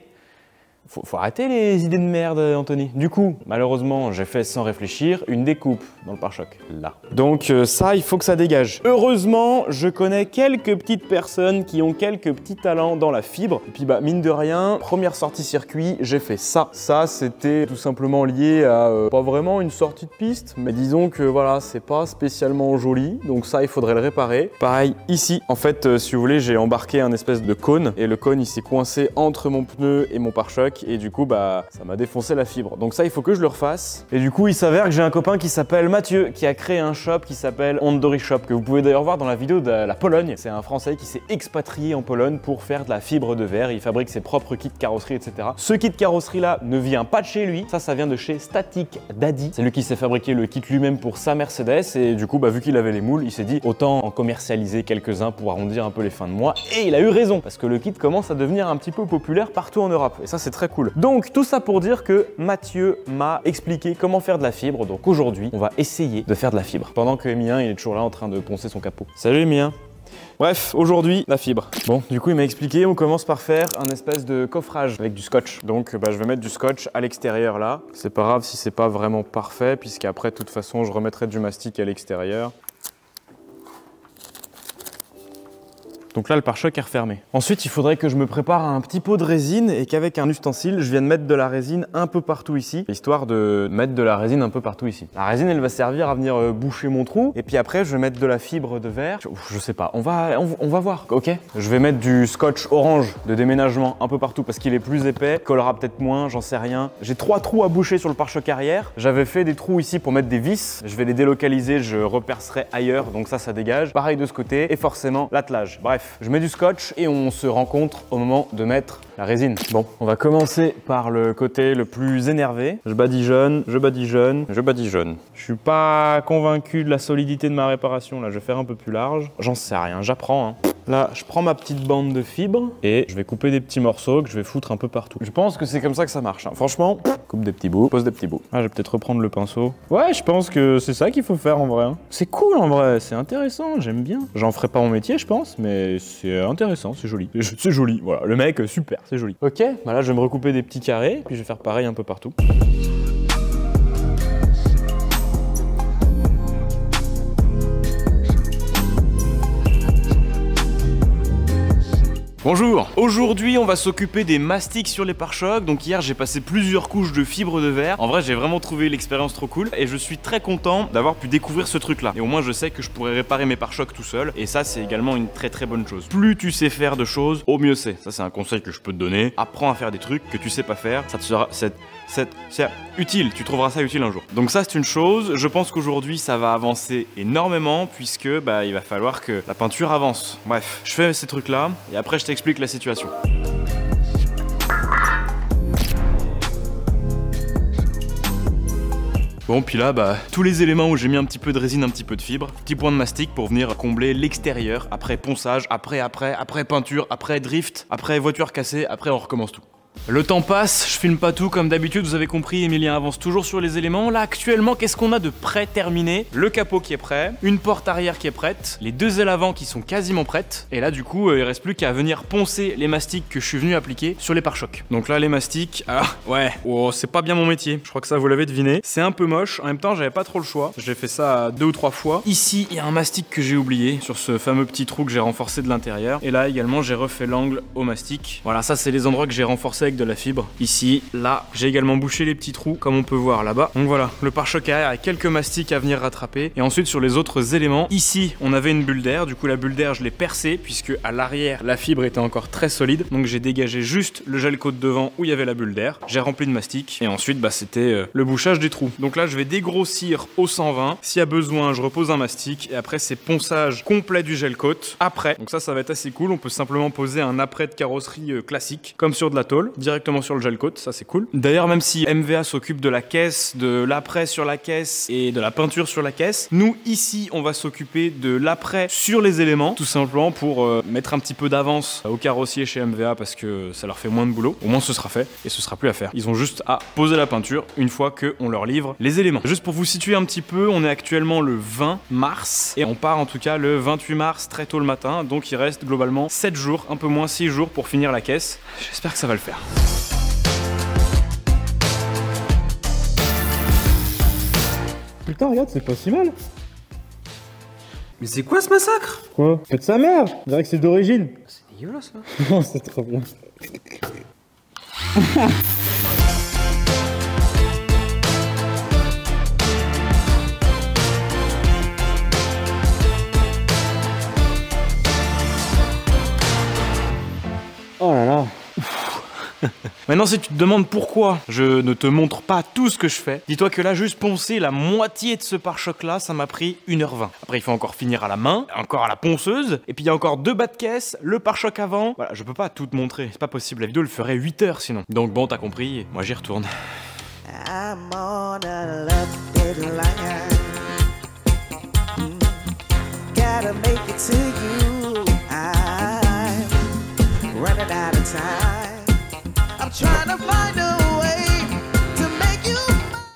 Faut arrêter les idées de merde, Anthony. Du coup, malheureusement, j'ai fait sans réfléchir une découpe dans le pare-choc, là. Donc ça, il faut que ça dégage. Heureusement, je connais quelques petites personnes qui ont quelques petits talents dans la fibre. Et puis mine de rien, première sortie circuit, j'ai fait ça. Ça, c'était tout simplement lié à pas vraiment une sortie de piste, mais disons que voilà, c'est pas spécialement joli. Donc ça, il faudrait le réparer. Pareil, ici, en fait, si vous voulez, j'ai embarqué un espèce de cône. Et le cône, il s'est coincé entre mon pneu et mon pare-choc. pare-choc et du coup bah ça m'a défoncé la fibre. Donc ça il faut que je le refasse. Et du coup il s'avère que j'ai un copain qui s'appelle Mathieu qui a créé un shop qui s'appelle Ondory Shop que vous pouvez d'ailleurs voir dans la vidéo de la Pologne. C'est un Français qui s'est expatrié en Pologne pour faire de la fibre de verre. Il fabrique ses propres kits carrosserie, etc. Ce kit carrosserie là ne vient pas de chez lui. Ça vient de chez Static Daddy. C'est lui qui s'est fabriqué le kit lui-même pour sa Mercedes et du coup bah vu qu'il avait les moules, il s'est dit autant en commercialiser quelques-uns pour arrondir un peu les fins de mois. Et il a eu raison parce que le kit commence à devenir un petit peu populaire partout en Europe et ça c'est très cool. Donc tout ça pour dire que Mathieu m'a expliqué comment faire de la fibre. Donc aujourd'hui on va essayer de faire de la fibre pendant que Emilien il est toujours là en train de poncer son capot. Salut Emilien. Bref, aujourd'hui, la fibre. Bon, du coup, il m'a expliqué, on commence par faire un espèce de coffrage avec du scotch. Donc, bah, je vais mettre du scotch à l'extérieur là. C'est pas grave si c'est pas vraiment parfait, puisqu'après, de toute façon, je remettrai du mastic à l'extérieur. Donc là, le pare-choc est refermé. Ensuite, il faudrait que je me prépare un petit pot de résine et qu'avec un ustensile, je vienne mettre de la résine un peu partout ici, histoire de mettre de la résine un peu partout ici. La résine, elle va servir à venir boucher mon trou. Et puis après, je vais mettre de la fibre de verre. Je sais pas, on va voir, ok? Je vais mettre du scotch orange de déménagement un peu partout parce qu'il est plus épais, collera peut-être moins, j'en sais rien. J'ai 3 trous à boucher sur le pare-choc arrière. J'avais fait des trous ici pour mettre des vis. Je vais les délocaliser, je repercerai ailleurs, donc ça dégage. Pareil de ce côté et forcément l'attelage. Bref. Je mets du scotch et on se rencontre au moment de mettre la résine. Bon, on va commencer par le côté le plus énervé. Je badigeonne, je badigeonne, je badigeonne. Je suis pas convaincu de la solidité de ma réparation là, je vais faire un peu plus large. J'en sais rien, j'apprends hein. Là, je prends ma petite bande de fibres et je vais couper des petits morceaux que je vais foutre un peu partout. Je pense que c'est comme ça que ça marche. Hein. Franchement, coupe des petits bouts, pose des petits bouts. Ah, je vais peut-être reprendre le pinceau. Ouais, je pense que c'est ça qu'il faut faire en vrai. Hein. C'est cool en vrai, c'est intéressant, j'aime bien. J'en ferai pas mon métier, je pense, mais c'est intéressant, c'est joli. C'est joli, voilà. Le mec, super, c'est joli. Ok, bah là, je vais me recouper des petits carrés, puis je vais faire pareil un peu partout. Bonjour. Aujourd'hui, on va s'occuper des mastiques sur les pare-chocs. Donc hier, j'ai passé plusieurs couches de fibre de verre. En vrai, j'ai vraiment trouvé l'expérience trop cool et je suis très content d'avoir pu découvrir ce truc-là. Et au moins, je sais que je pourrais réparer mes pare-chocs tout seul. Et ça, c'est également une très bonne chose. Plus tu sais faire de choses, au mieux c'est. Ça, c'est un conseil que je peux te donner. Apprends à faire des trucs que tu sais pas faire. Ça te sera c'est utile. Tu trouveras ça utile un jour. Donc ça, c'est une chose. Je pense qu'aujourd'hui, ça va avancer énormément puisque bah, il va falloir que la peinture avance. Bref, je fais ces trucs-là et après, je t'explique la situation. Bon, puis là, bah, tous les éléments où j'ai mis un petit peu de résine, un petit peu de fibre, petit point de mastic pour venir combler l'extérieur, après ponçage, après peinture, après drift, après voiture cassée, après on recommence tout. Le temps passe, je filme pas tout comme d'habitude, vous avez compris, Emilien avance toujours sur les éléments. Là actuellement, qu'est-ce qu'on a de prêt terminé? Le capot qui est prêt, une porte arrière qui est prête, les deux ailes avant qui sont quasiment prêtes. Et là du coup, il reste plus qu'à venir poncer les mastiques que je suis venu appliquer sur les pare-chocs. Donc là les mastiques, ouais, oh, c'est pas bien mon métier, je crois que ça vous l'avez deviné. C'est un peu moche, en même temps j'avais pas trop le choix. J'ai fait ça 2 ou 3 fois. Ici, il y a un mastic que j'ai oublié sur ce fameux petit trou que j'ai renforcé de l'intérieur. Et là également, j'ai refait l'angle au mastic. Voilà, ça c'est les endroits que j'ai renforcés avec de la fibre. Ici, là, j'ai également bouché les petits trous comme on peut voir là-bas. Donc voilà, le pare-choc arrière a quelques mastiques à venir rattraper. Et ensuite sur les autres éléments, ici on avait une bulle d'air. Du coup la bulle d'air je l'ai percée puisque à l'arrière la fibre était encore très solide. Donc j'ai dégagé juste le gel coat devant où il y avait la bulle d'air. J'ai rempli de mastic et ensuite bah, c'était le bouchage des trous. Donc là je vais dégrossir au 120. S'il y a besoin je repose un mastic et après c'est ponçage complet du gel coat. Après, donc ça va être assez cool. On peut simplement poser un après de carrosserie classique comme sur de la tôle directement sur le gel coat, ça c'est cool. D'ailleurs même si MVA s'occupe de la caisse, de l'après sur la caisse et de la peinture sur la caisse, nous ici on va s'occuper de l'après sur les éléments, tout simplement pour mettre un petit peu d'avance aux carrossiers chez MVA parce que ça leur fait moins de boulot. Au moins ce sera fait et ce sera plus à faire. Ils ont juste à poser la peinture une fois qu'on leur livre les éléments. Juste pour vous situer un petit peu, on est actuellement le 20 mars et on part en tout cas le 28 mars très tôt le matin, donc il reste globalement 7 jours, un peu moins 6 jours pour finir la caisse. J'espère que ça va le faire. Putain, regarde, c'est pas si mal. Mais c'est quoi ce massacre? Quoi? Faites sa mère. Je dirais que c'est d'origine. C'est dégueulasse là. Non, c'est trop bien. Oh là là. Maintenant, si tu te demandes pourquoi je ne te montre pas tout ce que je fais, dis-toi que là, juste poncer la moitié de ce pare-choc-là, ça m'a pris 1h20. Après, il faut encore finir à la main, encore à la ponceuse, et puis il y a encore 2 bas de caisse, le pare-choc avant. Voilà, je peux pas tout te montrer, c'est pas possible, la vidéo elle ferait 8 heures sinon. Donc bon, t'as compris, moi j'y retourne. I'm on a left deadline. Gotta make it to you. I'm running out of time. I'm trying to find a way to make you.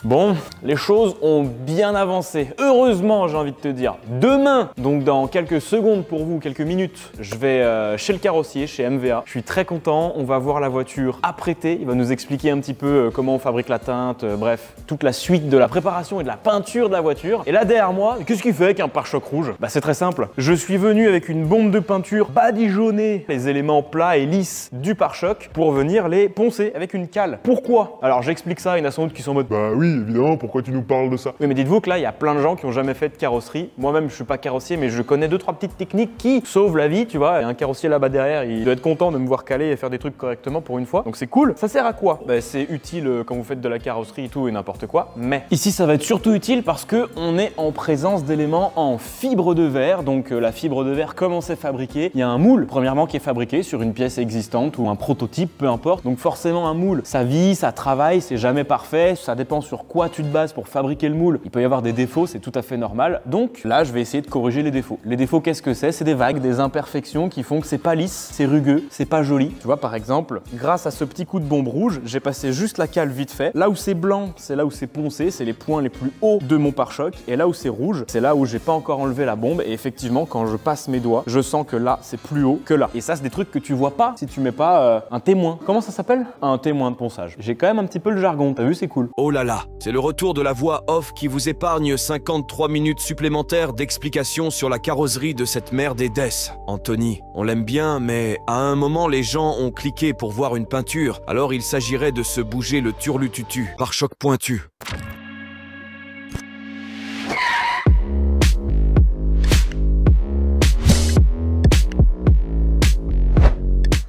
Bon, les choses ont bien avancé. Heureusement, j'ai envie de te dire. Demain, donc dans quelques secondes pour vous, quelques minutes, je vais chez le carrossier, chez MVA. Je suis très content. On va voir la voiture apprêtée. Il va nous expliquer un petit peu comment on fabrique la teinte, bref, toute la suite de la préparation et de la peinture de la voiture. Et là, derrière moi, qu'est-ce qu'il fait avec un pare-choc rouge? Bah, c'est très simple. Je suis venu avec une bombe de peinture badigeonnée les éléments plats et lisses du pare-choc pour venir les poncer avec une cale. Pourquoi? Alors, j'explique ça. Il y en a sans doute qui sont en mode bah oui, évidemment, pourquoi tu nous parles de ça? Oui, mais dites-vous que là, il y a plein de gens qui n'ont jamais fait de carrosserie. Moi-même, je suis pas carrossier, mais je connais 2-3 petites techniques qui sauvent la vie, tu vois. Et un carrossier là-bas derrière, il doit être content de me voir caler et faire des trucs correctement pour une fois. Donc c'est cool. Ça sert à quoi? Bah, c'est utile quand vous faites de la carrosserie et tout et n'importe quoi. Mais ici, ça va être surtout utile parce que on est en présence d'éléments en fibre de verre. Donc la fibre de verre, comment c'est fabriqué? Il y a un moule, premièrement, qui est fabriqué sur une pièce existante ou un prototype, peu importe. Donc forcément, un moule, ça vit, ça travaille, c'est jamais parfait. Ça dépend sur quoi tu te bases pour fabriquer le moule. Il peut y avoir des défauts, c'est tout à fait normal. Donc là, je vais essayer de corriger les défauts. Les défauts, qu'est-ce que c'est? C'est des vagues, des imperfections qui font que c'est pas lisse, c'est rugueux, c'est pas joli. Tu vois, par exemple, grâce à ce petit coup de bombe rouge, j'ai passé juste la cale vite fait. Là où c'est blanc, c'est là où c'est poncé, c'est les points les plus hauts de mon pare-choc. Et là où c'est rouge, c'est là où j'ai pas encore enlevé la bombe. Et effectivement, quand je passe mes doigts, je sens que là, c'est plus haut que là. Et ça, c'est des trucs que tu vois pas si tu mets pas un témoin. Comment ça s'appelle? Un témoin de ponçage. J'ai quand même un petit peu le jargon, t'as vu, c'est cool. Oh là là, c'est le retour de la voix off qui vous épargne 53 minutes supplémentaires d'explications sur la carrosserie de cette merde et d'ess. Anthony, on l'aime bien, mais à un moment, les gens ont cliqué pour voir une peinture, alors il s'agirait de se bouger le turlututu, par choc pointu.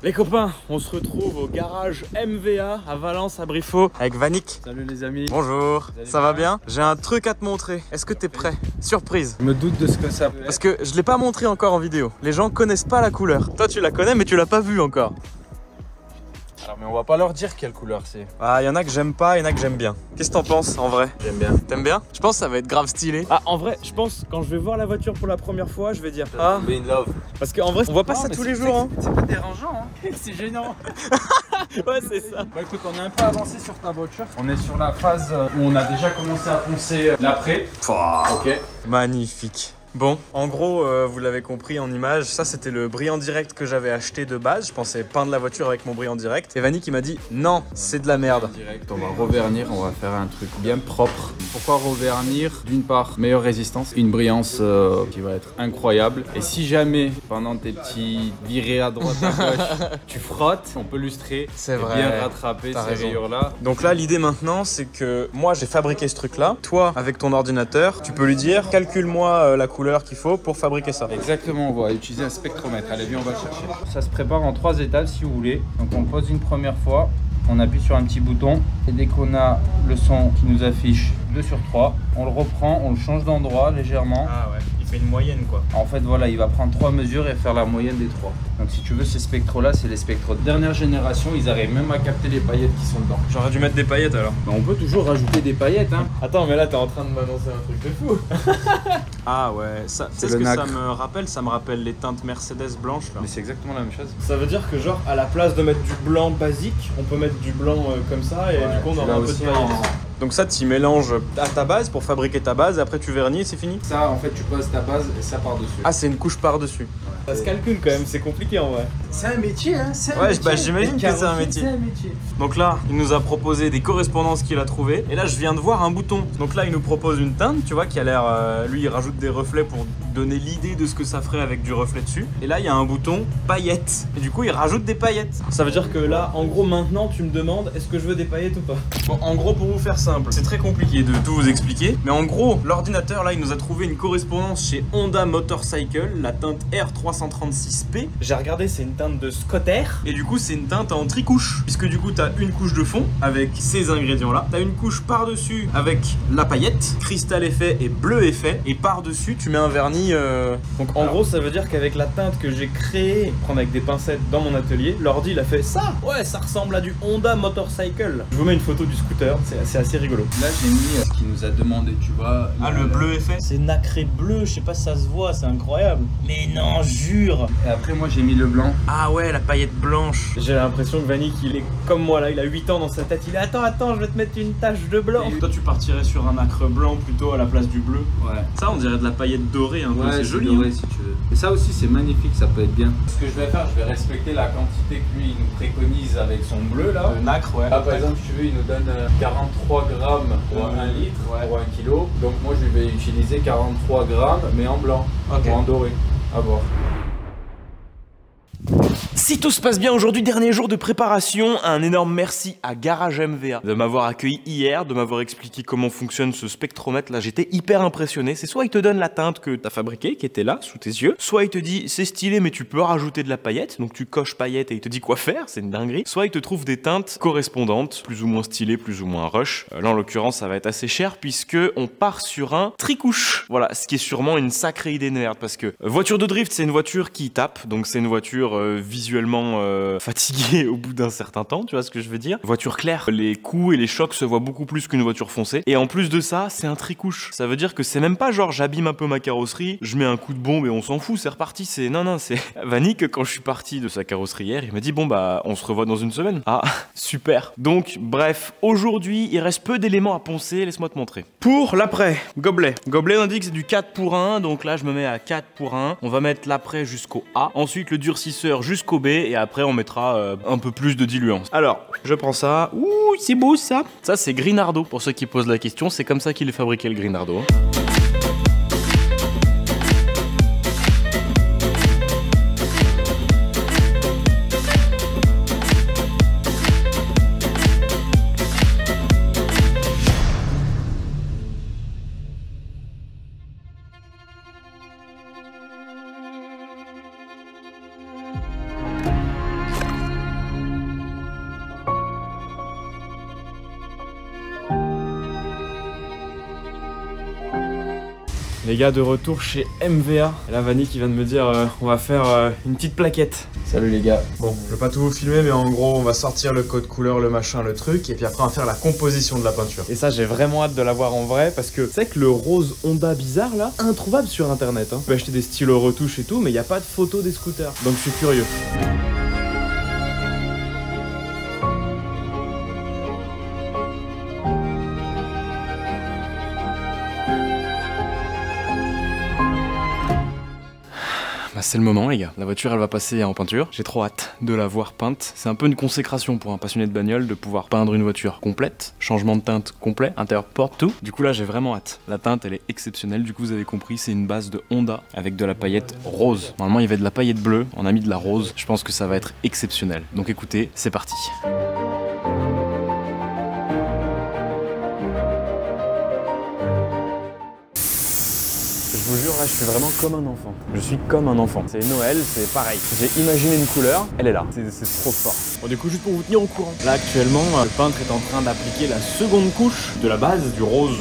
Les copains, on se retrouve au garage MVA à Valence, à Briffaut, avec Vanik. Salut les amis. Bonjour, ça va bien? J'ai un truc à te montrer. Est-ce que t'es prêt? Surprise. Je me doute de ce que ça peut être. Parce que je l'ai pas montré encore en vidéo. Les gens connaissent pas la couleur. Toi, tu la connais, mais tu l'as pas vue encore. Alors, mais on va pas leur dire quelle couleur c'est. Ah, il y en a que j'aime pas, il y en a que j'aime bien. Qu'est-ce que t'en penses en vrai? J'aime bien. T'aimes bien? Je pense que ça va être grave stylé. Ah, en vrai, je pense quand je vais voir la voiture pour la première fois, je vais dire ah. Be in love. Parce qu'en vrai, on voit pas ça tous les jours. Hein. C'est pas dérangeant, hein. C'est gênant. Ouais, c'est ça. Bah écoute, on est un peu avancé sur ta voiture. On est sur la phase où on a déjà commencé à poncer l'après. Ok. Magnifique. Bon, en gros, vous l'avez compris en image, ça c'était le brillant direct que j'avais acheté de base. Je pensais peindre la voiture avec mon brillant direct. Et Vanny qui m'a dit non, c'est de la merde. Direct, on va revernir, on va faire un truc bien propre. Pourquoi revernir? D'une part, meilleure résistance, une brillance qui va être incroyable. Et si jamais, pendant tes petits virées à droite à gauche, tu frottes, on peut lustrer. C'est vrai. Bien rattraper ces rayures-là. Donc là, l'idée maintenant, c'est que moi j'ai fabriqué ce truc-là. Toi, avec ton ordinateur, tu peux lui dire calcule-moi la couleur qu'il faut pour fabriquer ça. Exactement, on va utiliser un spectromètre. Allez, viens, on va le chercher. Ça se prépare en 3 étapes si vous voulez. Donc on pose une première fois, on appuie sur un petit bouton et dès qu'on a le son qui nous affiche 2 sur 3, on le reprend, on le change d'endroit légèrement. Ah ouais, il fait une moyenne quoi. En fait voilà, il va prendre 3 mesures et faire la moyenne des 3. Donc si tu veux, ces spectros là, c'est les spectros de dernière génération, ils arrivent même à capter les paillettes qui sont dedans. J'aurais dû mettre des paillettes alors. Mais on peut toujours rajouter des paillettes hein. Attends, mais là t'es en train de m'annoncer un truc de fou. Ah ouais, ça, c'est ce que ça me rappelle? Ça me rappelle les teintes Mercedes blanches là. Mais c'est exactement la même chose. Ça veut dire que genre à la place de mettre du blanc basique, on peut mettre du blanc comme ça et du coup on aura un peu de paillettes. Donc ça, tu mélanges à ta base pour fabriquer ta base et après tu vernis et c'est fini? Ça, en fait, tu poses ta base et ça par-dessus. Ah, c'est une couche par-dessus. Ouais. Ça se calcule quand même, c'est compliqué en vrai. C'est un métier, hein. Ouais, bah, j'imagine que c'est un métier. Donc là, il nous a proposé des correspondances qu'il a trouvées. Et là, je viens de voir un bouton. Donc là, il nous propose une teinte, tu vois, qui a l'air... lui, il rajoute des reflets pour donner l'idée de ce que ça ferait avec du reflet dessus. Et là, il y a un bouton paillettes. Et du coup, il rajoute des paillettes. Ça veut dire que là, en gros, maintenant, tu me demandes est-ce que je veux des paillettes ou pas? Bon, en gros, pour vous faire simple, c'est très compliqué de tout vous expliquer. Mais en gros, l'ordinateur, là, il nous a trouvé une correspondance chez Honda Motorcycle, la teinte R336P. J'ai regardé, c'est une teinte de Scotter. Et du coup, c'est une teinte en tricouche. Puisque du coup, t'as une couche de fond avec ces ingrédients-là. T'as une couche par-dessus avec la paillette, cristal effet et bleu effet. Et par-dessus, tu mets un vernis. Donc en gros, ça veut dire qu'avec la teinte que j'ai créée, prendre avec des pincettes dans mon atelier, l'ordi, il a fait ça. Ouais, ça ressemble à du Honda Motorcycle. Je vous mets une photo du scooter, c'est assez rigolo. Là, j'ai mis ce qu'il nous a demandé, tu vois. Ah, le bleu effet. C'est nacré bleu, je sais pas si ça se voit, c'est incroyable. Mais non, jure. Et après, moi, j'ai mis le blanc. Ah ouais, la paillette blanche. J'ai l'impression que Vanik, il est comme moi là, il a 8 ans dans sa tête. Il est attends, je vais te mettre une tache de blanc. Et toi, tu partirais sur un nacre blanc plutôt à la place du bleu. Ouais. Ça, on dirait de la paillette dorée un peu. Ouais, c'est joli. Doré, si tu veux. Et ça aussi, c'est magnifique, ça peut être bien. Ce que je vais faire, je vais respecter la quantité que lui, il nous préconise avec son bleu là. Le nacre, ouais. Là, par exemple, si tu veux, il nous donne 43 grammes pour 1 litre, pour 1 kilo. Donc moi, je vais utiliser 43 grammes, mais en blanc, ou en doré. À voir. Si tout se passe bien aujourd'hui, dernier jour de préparation, un énorme merci à Garage MVA de m'avoir accueilli hier, de m'avoir expliqué comment fonctionne ce spectromètre. Là, j'étais hyper impressionné. C'est soit il te donne la teinte que t'as fabriquée, qui était là, sous tes yeux, soit il te dit c'est stylé mais tu peux rajouter de la paillette, donc tu coches paillette et il te dit quoi faire, c'est une dinguerie. Soit il te trouve des teintes correspondantes, plus ou moins stylées, plus ou moins rush. Là, en l'occurrence, ça va être assez cher puisque on part sur un tricouche. Voilà, ce qui est sûrement une sacrée idée de merde parce que voiture de drift, c'est une voiture qui tape, donc c'est une voiture visuellement fatiguée au bout d'un certain temps, tu vois ce que je veux dire. Voiture claire, les coups et les chocs se voient beaucoup plus qu'une voiture foncée. Et en plus de ça, c'est un tricouche. Ça veut dire que c'est même pas genre j'abîme un peu ma carrosserie, je mets un coup de bombe et on s'en fout, c'est reparti. C'est non, c'est Vanik, quand je suis parti de sa carrosserie hier, il m'a dit bon bah on se revoit dans une semaine. Ah, super. Donc bref, aujourd'hui, il reste peu d'éléments à poncer, laisse-moi te montrer. Pour l'après, gobelet. Gobelet, on indique que c'est du 4 pour 1, donc là je me mets à 4 pour 1. On va mettre l'après jusqu'au A, ensuite le durcisseur jusqu'au B et après on mettra un peu plus de diluant. Alors, je prends ça. Ouh, c'est beau ça. Ça c'est Grinardo, pour ceux qui posent la question, c'est comme ça qu'il est fabriqué le Grinardo. Les gars, de retour chez MVA. Et là, Vanik qui vient de me dire on va faire une petite plaquette. Salut les gars. Bon, je vais pas tout vous filmer, mais en gros, on va sortir le code couleur, le machin, le truc, et puis après, on va faire la composition de la peinture. Et ça, j'ai vraiment hâte de la voir en vrai, parce que c'est que le rose Honda bizarre là, introuvable sur internet. Hein. Tu peux acheter des stylos retouches et tout, mais il n'y a pas de photo des scooters. Donc, je suis curieux. C'est le moment les gars, la voiture elle va passer en peinture, j'ai trop hâte de la voir peinte. C'est un peu une consécration pour un passionné de bagnole de pouvoir peindre une voiture complète, changement de teinte complet, intérieur porte tout. Du coup là j'ai vraiment hâte, la teinte elle est exceptionnelle, du coup vous avez compris c'est une base de Honda avec de la paillette rose. Normalement il y avait de la paillette bleue, on a mis de la rose, je pense que ça va être exceptionnel. Donc écoutez, c'est parti. Je vous jure, là, je suis vraiment comme un enfant. Je suis comme un enfant. C'est Noël, c'est pareil. J'ai imaginé une couleur, elle est là. C'est trop fort. Bon, du coup, juste pour vous tenir au courant. Là, actuellement, le peintre est en train d'appliquer la seconde couche de la base, du rose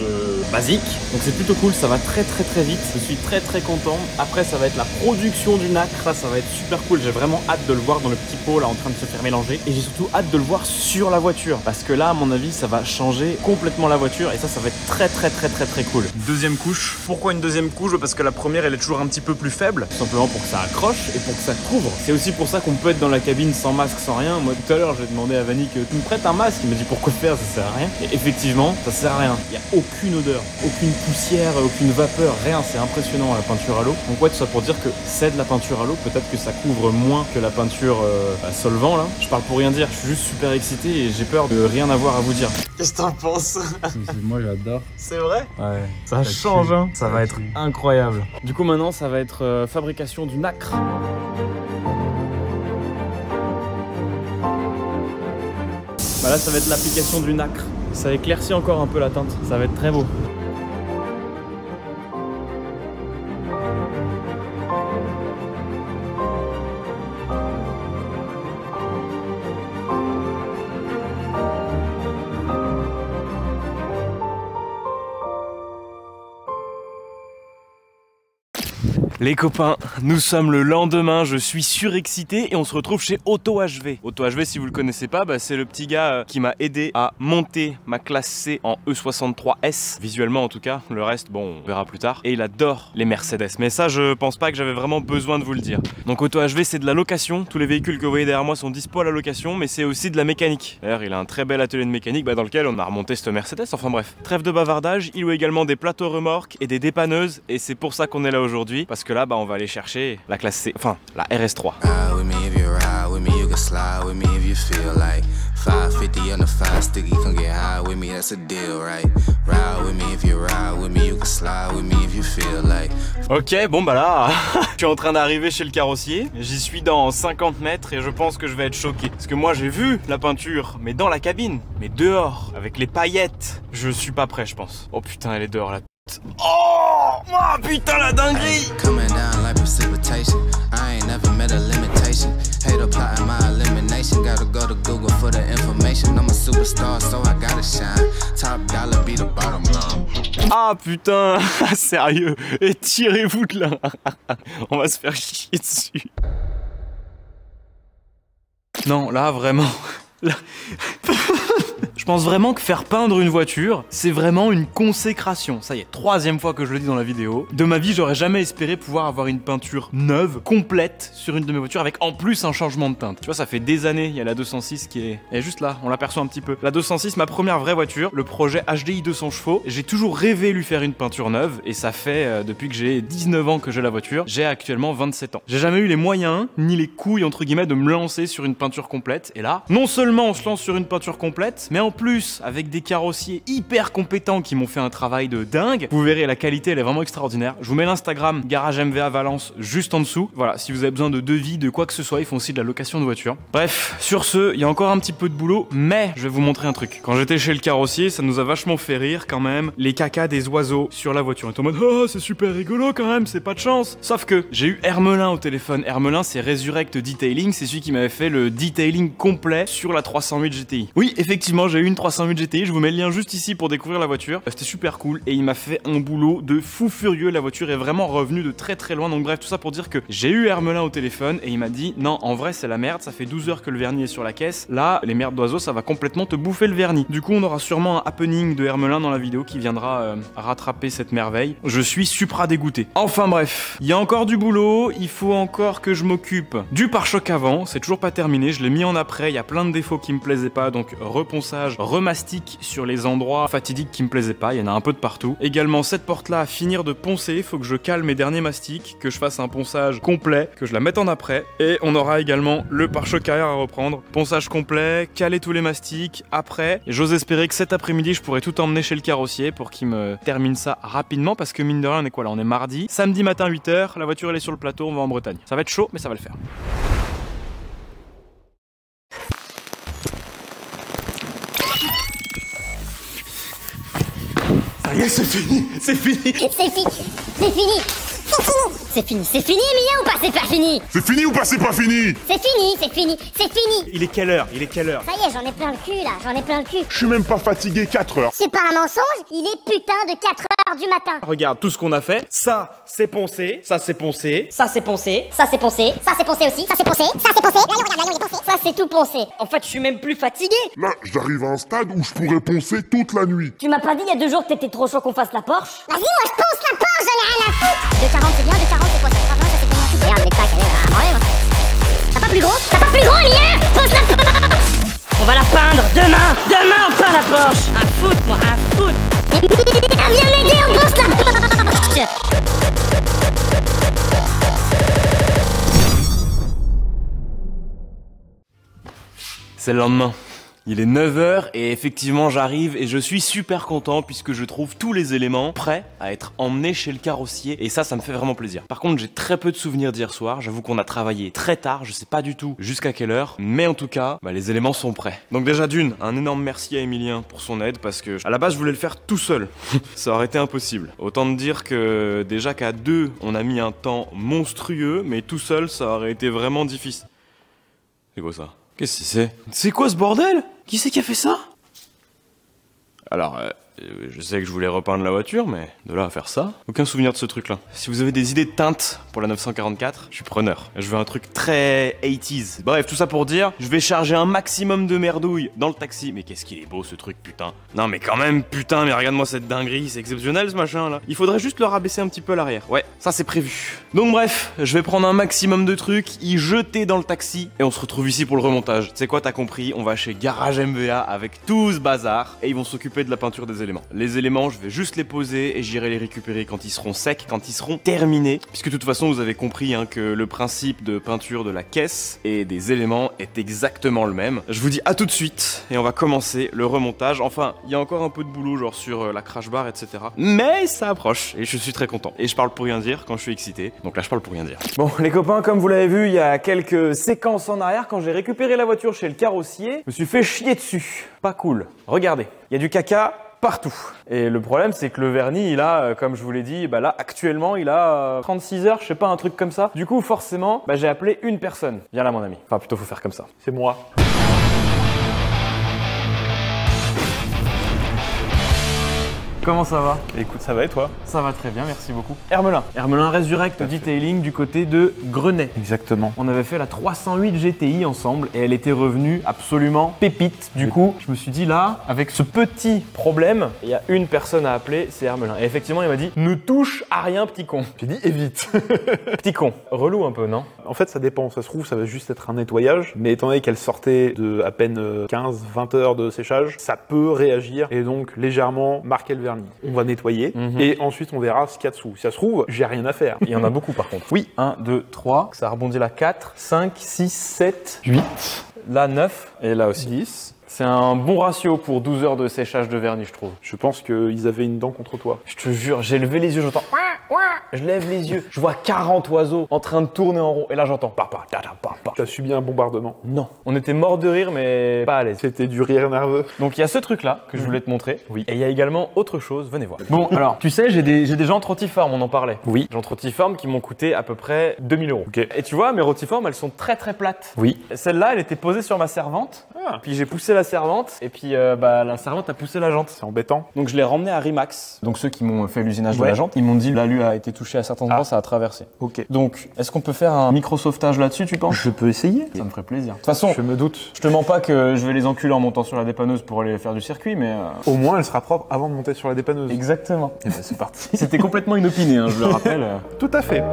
basique. Donc c'est plutôt cool, ça va très vite. Je suis très content. Après, ça va être la production du nacre. Ça va être super cool. J'ai vraiment hâte de le voir dans le petit pot, là, en train de se faire mélanger. Et j'ai surtout hâte de le voir sur la voiture. Parce que là, à mon avis, ça va changer complètement la voiture. Et ça va être très cool. Deuxième couche. Pourquoi une deuxième couche? Parce que la première elle est toujours un petit peu plus faible, tout simplement pour que ça accroche et pour que ça couvre. C'est aussi pour ça qu'on peut être dans la cabine sans masque, sans rien. Moi tout à l'heure j'ai demandé à Vanik tu me prêtes un masque, il m'a dit pourquoi faire, ça sert à rien. Et effectivement ça sert à rien, il n'y a aucune odeur. d'odeur, aucune poussière, aucune vapeur, rien, c'est impressionnant la peinture à l'eau. Donc ouais, tout ça pour dire que c'est de la peinture à l'eau, peut-être que ça couvre moins que la peinture à solvant là. Je parle pour rien dire, je suis juste super excité et j'ai peur de rien avoir à vous dire. Qu'est-ce que t'en penses? Moi j'adore. C'est vrai? Ouais. Ça change hein, ça va être incroyable. Du coup maintenant ça va être fabrication du nacre. Bah là ça va être l'application du nacre. Ça éclaircit encore un peu la teinte, ça va être très beau. Les copains, nous sommes le lendemain, je suis surexcité et on se retrouve chez AutoHV. AutoHV, si vous le connaissez pas, c'est le petit gars qui m'a aidé à monter ma classe C en E63S, visuellement en tout cas, le reste bon on verra plus tard. Et il adore les Mercedes, mais ça je pense pas que j'avais vraiment besoin de vous le dire. Donc AutoHV c'est de la location, tous les véhicules que vous voyez derrière moi sont dispo à la location, mais c'est aussi de la mécanique. D'ailleurs il a un très bel atelier de mécanique dans lequel on a remonté cette Mercedes, enfin bref. Trêve de bavardage, il loue également des plateaux remorques et des dépanneuses et c'est pour ça qu'on est là aujourd'hui, parce que là on va aller chercher la classe C, enfin la RS3. Ok, bon bah là, je suis en train d'arriver chez le carrossier, j'y suis dans 50 mètres et je pense que je vais être choqué. Parce que moi j'ai vu la peinture, mais dans la cabine, mais dehors, avec les paillettes, je suis pas prêt je pense. Oh putain elle est dehors là. Oh putain la dinguerie. Ah putain, sérieux, et tirez-vous de là. On va se faire chier dessus. Non, là vraiment. Là... Je pense vraiment que faire peindre une voiture, c'est vraiment une consécration. Ça y est, 3e fois que je le dis dans la vidéo. De ma vie, j'aurais jamais espéré pouvoir avoir une peinture neuve, complète, sur une de mes voitures, avec en plus un changement de teinte. Tu vois, ça fait des années, il y a la 206 qui est juste là, on l'aperçoit un petit peu. La 206, ma première vraie voiture, le projet HDI 200 chevaux. J'ai toujours rêvé lui faire une peinture neuve, et ça fait depuis que j'ai 19 ans que j'ai la voiture. J'ai actuellement 27 ans. J'ai jamais eu les moyens, ni les couilles, entre guillemets, de me lancer sur une peinture complète. Et là, non seulement on se lance sur une peinture complète, mais en plus, avec des carrossiers hyper compétents qui m'ont fait un travail de dingue. Vous verrez, la qualité, elle est vraiment extraordinaire. Je vous mets l'Instagram Garage MVA Valence juste en dessous. Voilà, si vous avez besoin de devis, de quoi que ce soit, ils font aussi de la location de voiture. Bref, sur ce, il y a encore un petit peu de boulot, mais je vais vous montrer un truc. Quand j'étais chez le carrossier, ça nous a vachement fait rire quand même, les cacas des oiseaux sur la voiture. On est en mode, oh, c'est super rigolo quand même, c'est pas de chance. Sauf que j'ai eu Hermelin au téléphone. Hermelin, c'est Resurrect Detailing, c'est celui qui m'avait fait le detailing complet sur la 308 GTI. Oui, effectivement, j'ai eu une 308 GTI, je vous mets le lien juste ici pour découvrir la voiture. C'était super cool et il m'a fait un boulot de fou furieux. La voiture est vraiment revenue de très très loin. Donc bref, tout ça pour dire que j'ai eu Hermelin au téléphone et il m'a dit non, en vrai c'est la merde, ça fait 12 heures que le vernis est sur la caisse. Là, les merdes d'oiseaux, ça va complètement te bouffer le vernis. Du coup, on aura sûrement un happening de Hermelin dans la vidéo qui viendra rattraper cette merveille. Je suis supra dégoûté. Enfin bref, il y a encore du boulot, il faut encore que je m'occupe du pare-choc avant, c'est toujours pas terminé, je l'ai mis en après, il y a plein de défauts qui me plaisaient pas, donc reponçage, remastic sur les endroits fatidiques qui me plaisaient pas, il y en a un peu de partout. Également cette porte là à finir de poncer, faut que je cale mes derniers mastiques, que je fasse un ponçage complet, que je la mette en après, et on aura également le pare-choc arrière à reprendre. Ponçage complet, caler tous les mastiques, après, et j'ose espérer que cet après-midi je pourrai tout emmener chez le carrossier pour qu'il me termine ça rapidement, parce que mine de rien on est quoi là, on est mardi, samedi matin 8 h, la voiture elle est sur le plateau, on va en Bretagne. Ça va être chaud mais ça va le faire. Ça y est, c'est fini, c'est fini. C'est fini, c'est fini. C'est fini, c'est fini Emilia ou pas c'est pas fini? C'est fini ou pas c'est pas fini? C'est fini, c'est fini, c'est fini. Il est quelle heure? Il est quelle heure? Ça y est, j'en ai plein le cul là, j'en ai plein le cul. Je suis même pas fatigué, 4 heures. C'est pas un mensonge, il est putain de 4 heures du matin. Regarde tout ce qu'on a fait, ça c'est poncé, ça c'est poncé, ça c'est poncé, ça c'est poncé, ça c'est poncé aussi, ça c'est poncé, ça c'est poncé, là il est poncé. Ça c'est tout poncé. En fait je suis même plus fatigué. Là j'arrive à un stade où je pourrais poncer toute la nuit. Tu m'as pas dit il y a 2 jours que t'étais trop chaud qu'on fasse la Porsche? Vas-y moi je ponce la Porsche, j'en ai rien à foutre. De 40 c'est bien, de 40 c'est quoi ça? Regarde les tacs, elle est là, t'as pas plus gros? T'as pas plus gros Emilia? Pose la Porsche. On va la peindre demain, demain on peint la Porsche. Un foot moi, un foot. Viens m'aider, on pense la porche. C'est le lendemain. Il est 9h et effectivement j'arrive et je suis super content puisque je trouve tous les éléments prêts à être emmenés chez le carrossier et ça me fait vraiment plaisir. Par contre j'ai très peu de souvenirs d'hier soir, j'avoue qu'on a travaillé très tard, je sais pas du tout jusqu'à quelle heure, mais en tout cas les éléments sont prêts. Donc déjà d'une, un énorme merci à Emilien pour son aide parce que à la base je voulais le faire tout seul, ça aurait été impossible. Autant te dire que déjà qu'à deux on a mis un temps monstrueux mais tout seul ça aurait été vraiment difficile. C'est quoi ça? Qu'est-ce que c'est? C'est quoi ce bordel? Qui c'est qui a fait ça? Alors, je sais que je voulais repeindre la voiture, mais de là à faire ça, aucun souvenir de ce truc-là. Si vous avez des idées de teinte pour la 944, je suis preneur. Je veux un truc très 80s. Bref, tout ça pour dire, je vais charger un maximum de merdouille dans le taxi. Mais qu'est-ce qu'il est beau ce truc, putain. Non mais quand même, putain, mais regarde-moi cette dinguerie, c'est exceptionnel ce machin là. Il faudrait juste le rabaisser un petit peu à l'arrière. Ouais, ça c'est prévu. Donc bref, je vais prendre un maximum de trucs, y jeter dans le taxi, et on se retrouve ici pour le remontage. Tu sais quoi, t'as compris, on va chez Garage MVA avec tout ce bazar, et ils vont s'occuper de la peinture des éléments. Les éléments, je vais juste les poser et j'irai les récupérer quand ils seront secs, quand ils seront terminés. Puisque de toute façon, vous avez compris que le principe de peinture de la caisse et des éléments est exactement le même. Je vous dis à tout de suite et on va commencer le remontage. Enfin, il y a encore un peu de boulot genre sur la crash bar, etc. Mais ça approche et je suis très content. Et je parle pour rien dire quand je suis excité. Donc là, je parle pour rien dire. Bon, les copains, comme vous l'avez vu, il y a quelques séquences en arrière. Quand j'ai récupéré la voiture chez le carrossier, je me suis fait chier dessus. Pas cool. Regardez, il y a du caca partout. Et le problème, c'est que le vernis, il a, comme je vous l'ai dit, là, actuellement, il a 36 heures, je sais pas, un truc comme ça. Du coup, forcément, j'ai appelé une personne. Viens là, mon ami. Enfin, plutôt, faut faire comme ça. C'est moi. Comment ça va? Écoute, ça va et toi? Ça va très bien, merci beaucoup. Hermelin. Hermelin Resurrect Detailing du côté de Grenay. Exactement. On avait fait la 308 GTI ensemble et elle était revenue absolument pépite. Du coup, je me suis dit là, avec ce petit problème, il y a une personne à appeler, c'est Hermelin. Et effectivement, il m'a dit, ne touche à rien, petit con. J'ai dit évite. Petit con. Relou un peu, non? En fait, ça dépend. Ça se trouve, ça va juste être un nettoyage. Mais étant donné qu'elle sortait de à peine 15-20 heures de séchage, ça peut réagir et donc légèrement marquer le vernis. On va nettoyer et ensuite on verra ce qu'il y a dessous. Si ça se trouve, j'ai rien à faire. Il y en a beaucoup par contre. Oui. 1, 2, 3. Ça rebondit là 4, 5, 6, 7, 8. Là 9. Et là aussi 10. C'est un bon ratio pour 12 heures de séchage de vernis, je trouve. Je pense qu'ils avaient une dent contre toi. Je te jure, j'ai levé les yeux, j'entends. Je lève les yeux, je vois 40 oiseaux en train de tourner en rond. Et là, j'entends. Tu as subi un bombardement? Non. On était morts de rire, mais pas à l'aise. C'était du rire nerveux. Donc, il y a ce truc-là que je voulais te montrer. Oui. Et il y a également autre chose, venez voir. Bon, alors, tu sais, j'ai des jantes rotiformes, on en parlait. Oui. Jantes rotiformes qui m'ont coûté à peu près 2000 €. Ok. Et tu vois, mes rotiformes, elles sont très très plates. Oui. Celle-là, elle était posée sur ma servante. Ah. Puis j'ai poussé la servante. Et puis la servante a poussé la jante. C'est embêtant. Donc je l'ai remmené à Rimax. Donc ceux qui m'ont fait l'usinage de la jante, ils m'ont dit l'alu a été touché à certains endroits, ça a traversé. Ok. Donc est-ce qu'on peut faire un micro-sauvetage là-dessus, tu penses? Je peux essayer. Ça me ferait plaisir. De toute façon, je me doute. Je te mens pas que je vais les enculer en montant sur la dépanneuse pour aller faire du circuit, mais... Au moins elle sera propre avant de monter sur la dépanneuse. Exactement. Et c'est parti. C'était complètement inopiné, je le rappelle. Tout à fait.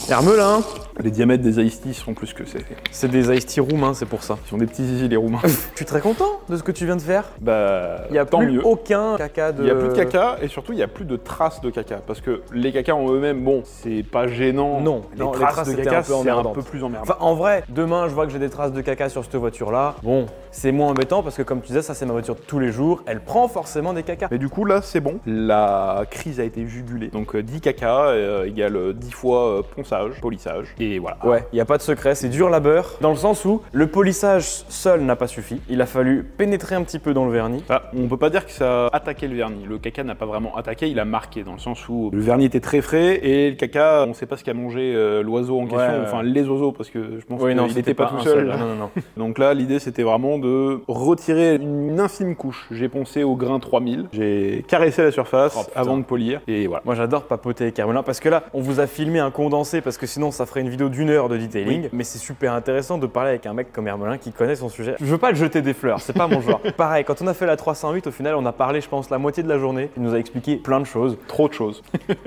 Hermelin. Les diamètres des Ice Tea sont plus que c'est. C'est des Ice Tea roumains, c'est pour ça. Ils sont des petits zizi les roumains. Je suis très content de ce que tu viens de faire. Bah, il n'y a tant plus mieux. Aucun caca de... Il n'y a plus de caca et surtout il n'y a plus de traces de caca. Parce que les cacas en eux-mêmes, bon, c'est pas gênant. Non, les traces de caca, c'est un peu plus emmerdant. Enfin, en vrai, demain, je vois que j'ai des traces de caca sur cette voiture-là. Bon, c'est moins embêtant parce que comme tu disais, ça c'est ma voiture de tous les jours. Elle prend forcément des cacas. Mais du coup, là, c'est bon. La crise a été jugulée. Donc 10 caca égale 10 fois ponçage, polissage. Et et voilà. Ouais, il n'y a pas de secret, c'est dur labeur, dans le sens où le polissage seul n'a pas suffi. Il a fallu pénétrer un petit peu dans le vernis. On peut pas dire que ça a attaqué le vernis. Le caca n'a pas vraiment attaqué, il a marqué, dans le sens où le vernis était très frais et le caca, on sait pas ce qu'a mangé l'oiseau en question, enfin les oiseaux, parce que je pense qu'il n'était pas tout seul. Non. Donc là, l'idée c'était vraiment de retirer une infime couche. J'ai poncé au grain 3000, j'ai caressé la surface avant de polir et voilà. Moi j'adore papoter avec Hermelin parce que là, on vous a filmé un condensé parce que sinon ça ferait une vidéo d'1 heure de detailing. Mais c'est super intéressant de parler avec un mec comme Hermelin qui connaît son sujet. Je veux pas le jeter des fleurs, c'est pas mon genre. Pareil, quand on a fait la 308, au final, on a parlé, je pense, la moitié de la journée. Il nous a expliqué plein de choses. Trop de choses.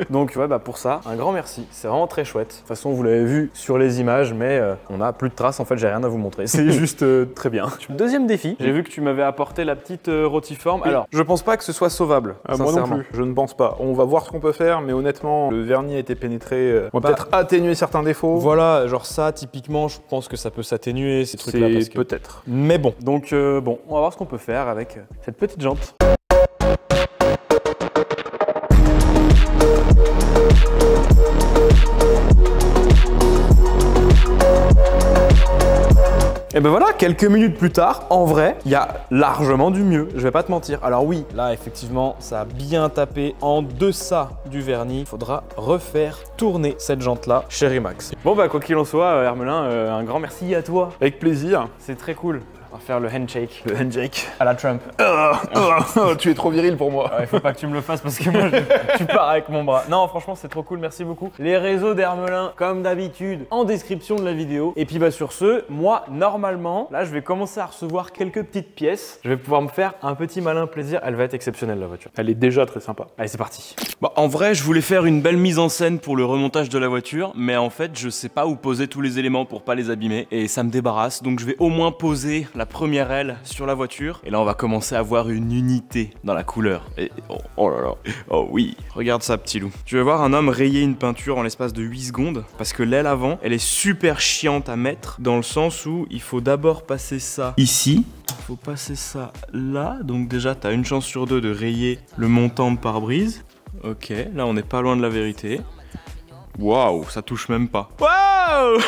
Donc, ouais, pour ça, un grand merci. C'est vraiment très chouette. De toute façon, vous l'avez vu sur les images, mais on a plus de traces. En fait, j'ai rien à vous montrer. C'est juste très bien. Deuxième défi. J'ai vu que tu m'avais apporté la petite rotiforme. Alors, je pense pas que ce soit sauvable. Moi non plus, je ne pense pas. On va voir ce qu'on peut faire, mais honnêtement, le vernis a été pénétré. On va peut-être atténuer certains défauts. Voilà, genre ça, typiquement, je pense que ça peut s'atténuer, ces trucs-là. Peut-être. Mais bon, donc bon, on va voir ce qu'on peut faire avec cette petite jante. Et ben voilà, quelques minutes plus tard, en vrai, il y a largement du mieux, je vais pas te mentir. Alors oui, là effectivement, ça a bien tapé en deçà du vernis. Il faudra refaire tourner cette jante-là chez Rimax. Bon bah quoi qu'il en soit, Hermelin, un grand merci à toi. Avec plaisir. C'est très cool. On va faire le handshake. Le handshake. À la Trump. Tu es trop viril pour moi. Il faut pas que tu me le fasses parce que moi, tu pars avec mon bras. Non, franchement, c'est trop cool. Merci beaucoup. Les réseaux d'Hermelin, comme d'habitude, en description de la vidéo. Et puis, sur ce, moi, normalement, là, je vais commencer à recevoir quelques petites pièces. Je vais pouvoir me faire un petit malin plaisir. Elle va être exceptionnelle, la voiture. Elle est déjà très sympa. Allez, c'est parti. En vrai, je voulais faire une belle mise en scène pour le remontage de la voiture, mais en fait, je sais pas où poser tous les éléments pour pas les abîmer. Et ça me débarrasse. Donc, je vais au moins poser la première aile sur la voiture. Et là, on va commencer à voir une unité dans la couleur. Et oh là là. Oh oui. Regarde ça, petit loup. Tu vas voir un homme rayer une peinture en l'espace de 8 secondes. Parce que l'aile avant, elle est super chiante à mettre. Dans le sens où il faut d'abord passer ça ici. Il faut passer ça là. Donc déjà, t'as une chance sur 2 de rayer le montant de pare-brise. Ok, là, on n'est pas loin de la vérité. Waouh, ça touche même pas. Waouh.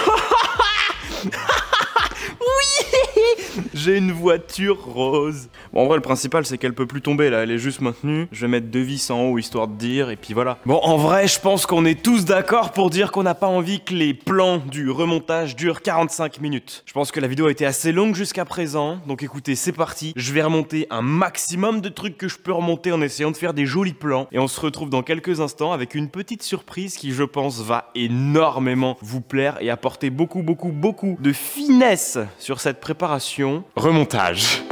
Oui, j'ai une voiture rose. Bon, en vrai, le principal, c'est qu'elle peut plus tomber, là. Elle est juste maintenue. Je vais mettre 2 vis en haut, histoire de dire, et puis voilà. Bon, en vrai, je pense qu'on est tous d'accord pour dire qu'on n'a pas envie que les plans du remontage durent 45 minutes. Je pense que la vidéo a été assez longue jusqu'à présent. Donc écoutez, c'est parti. Je vais remonter un maximum de trucs que je peux remonter en essayant de faire des jolis plans. Et on se retrouve dans quelques instants avec une petite surprise qui, je pense, va énormément vous plaire et apporter beaucoup de finesse sur cette préparation. Remontage.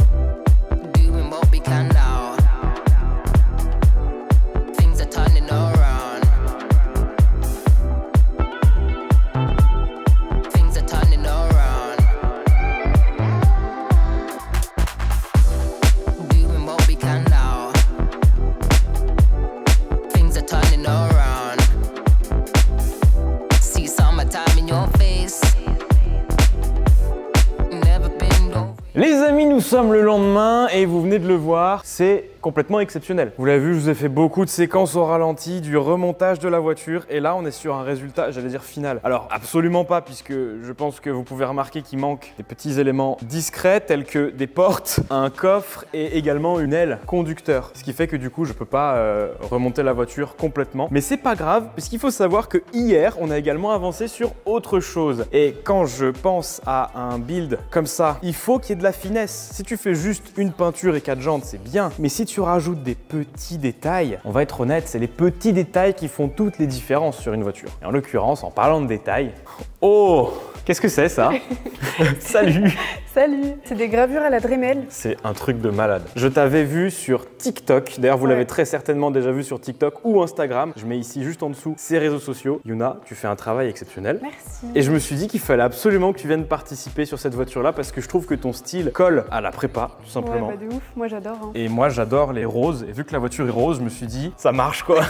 Les amis, nous sommes le lendemain et vous venez de le voir, c'est complètement exceptionnel. Vous l'avez vu, je vous ai fait beaucoup de séquences au ralenti, du remontage de la voiture et là on est sur un résultat, j'allais dire final. Alors absolument pas, puisque je pense que vous pouvez remarquer qu'il manque des petits éléments discrets tels que des portes, un coffre et également une aile conducteur. Ce qui fait que du coup je peux pas remonter la voiture complètement. Mais c'est pas grave, puisqu'il faut savoir que hier on a également avancé sur autre chose. Et quand je pense à un build comme ça, il faut qu'il y ait de la finesse. Si tu fais juste une peinture et 4 jantes, c'est bien. Mais si tu rajoutes des petits détails, on va être honnête, c'est les petits détails qui font toutes les différences sur une voiture. Et en l'occurrence, en parlant de détails, oh, qu'est-ce que c'est ça? Salut. Salut. C'est des gravures à la Dremel. C'est un truc de malade. Je t'avais vu sur TikTok. D'ailleurs, vous l'avez très certainement déjà vu sur TikTok ou Instagram. Je mets ici juste en dessous ces réseaux sociaux. Yuna, tu fais un travail exceptionnel. Merci. Et je me suis dit qu'il fallait absolument que tu viennes participer sur cette voiture-là parce que je trouve que ton style colle à la prépa, tout simplement. Ouais, bah de ouf. Moi, j'adore. Hein. Et moi, j'adore les roses. Et vu que la voiture est rose, je me suis dit, ça marche quoi.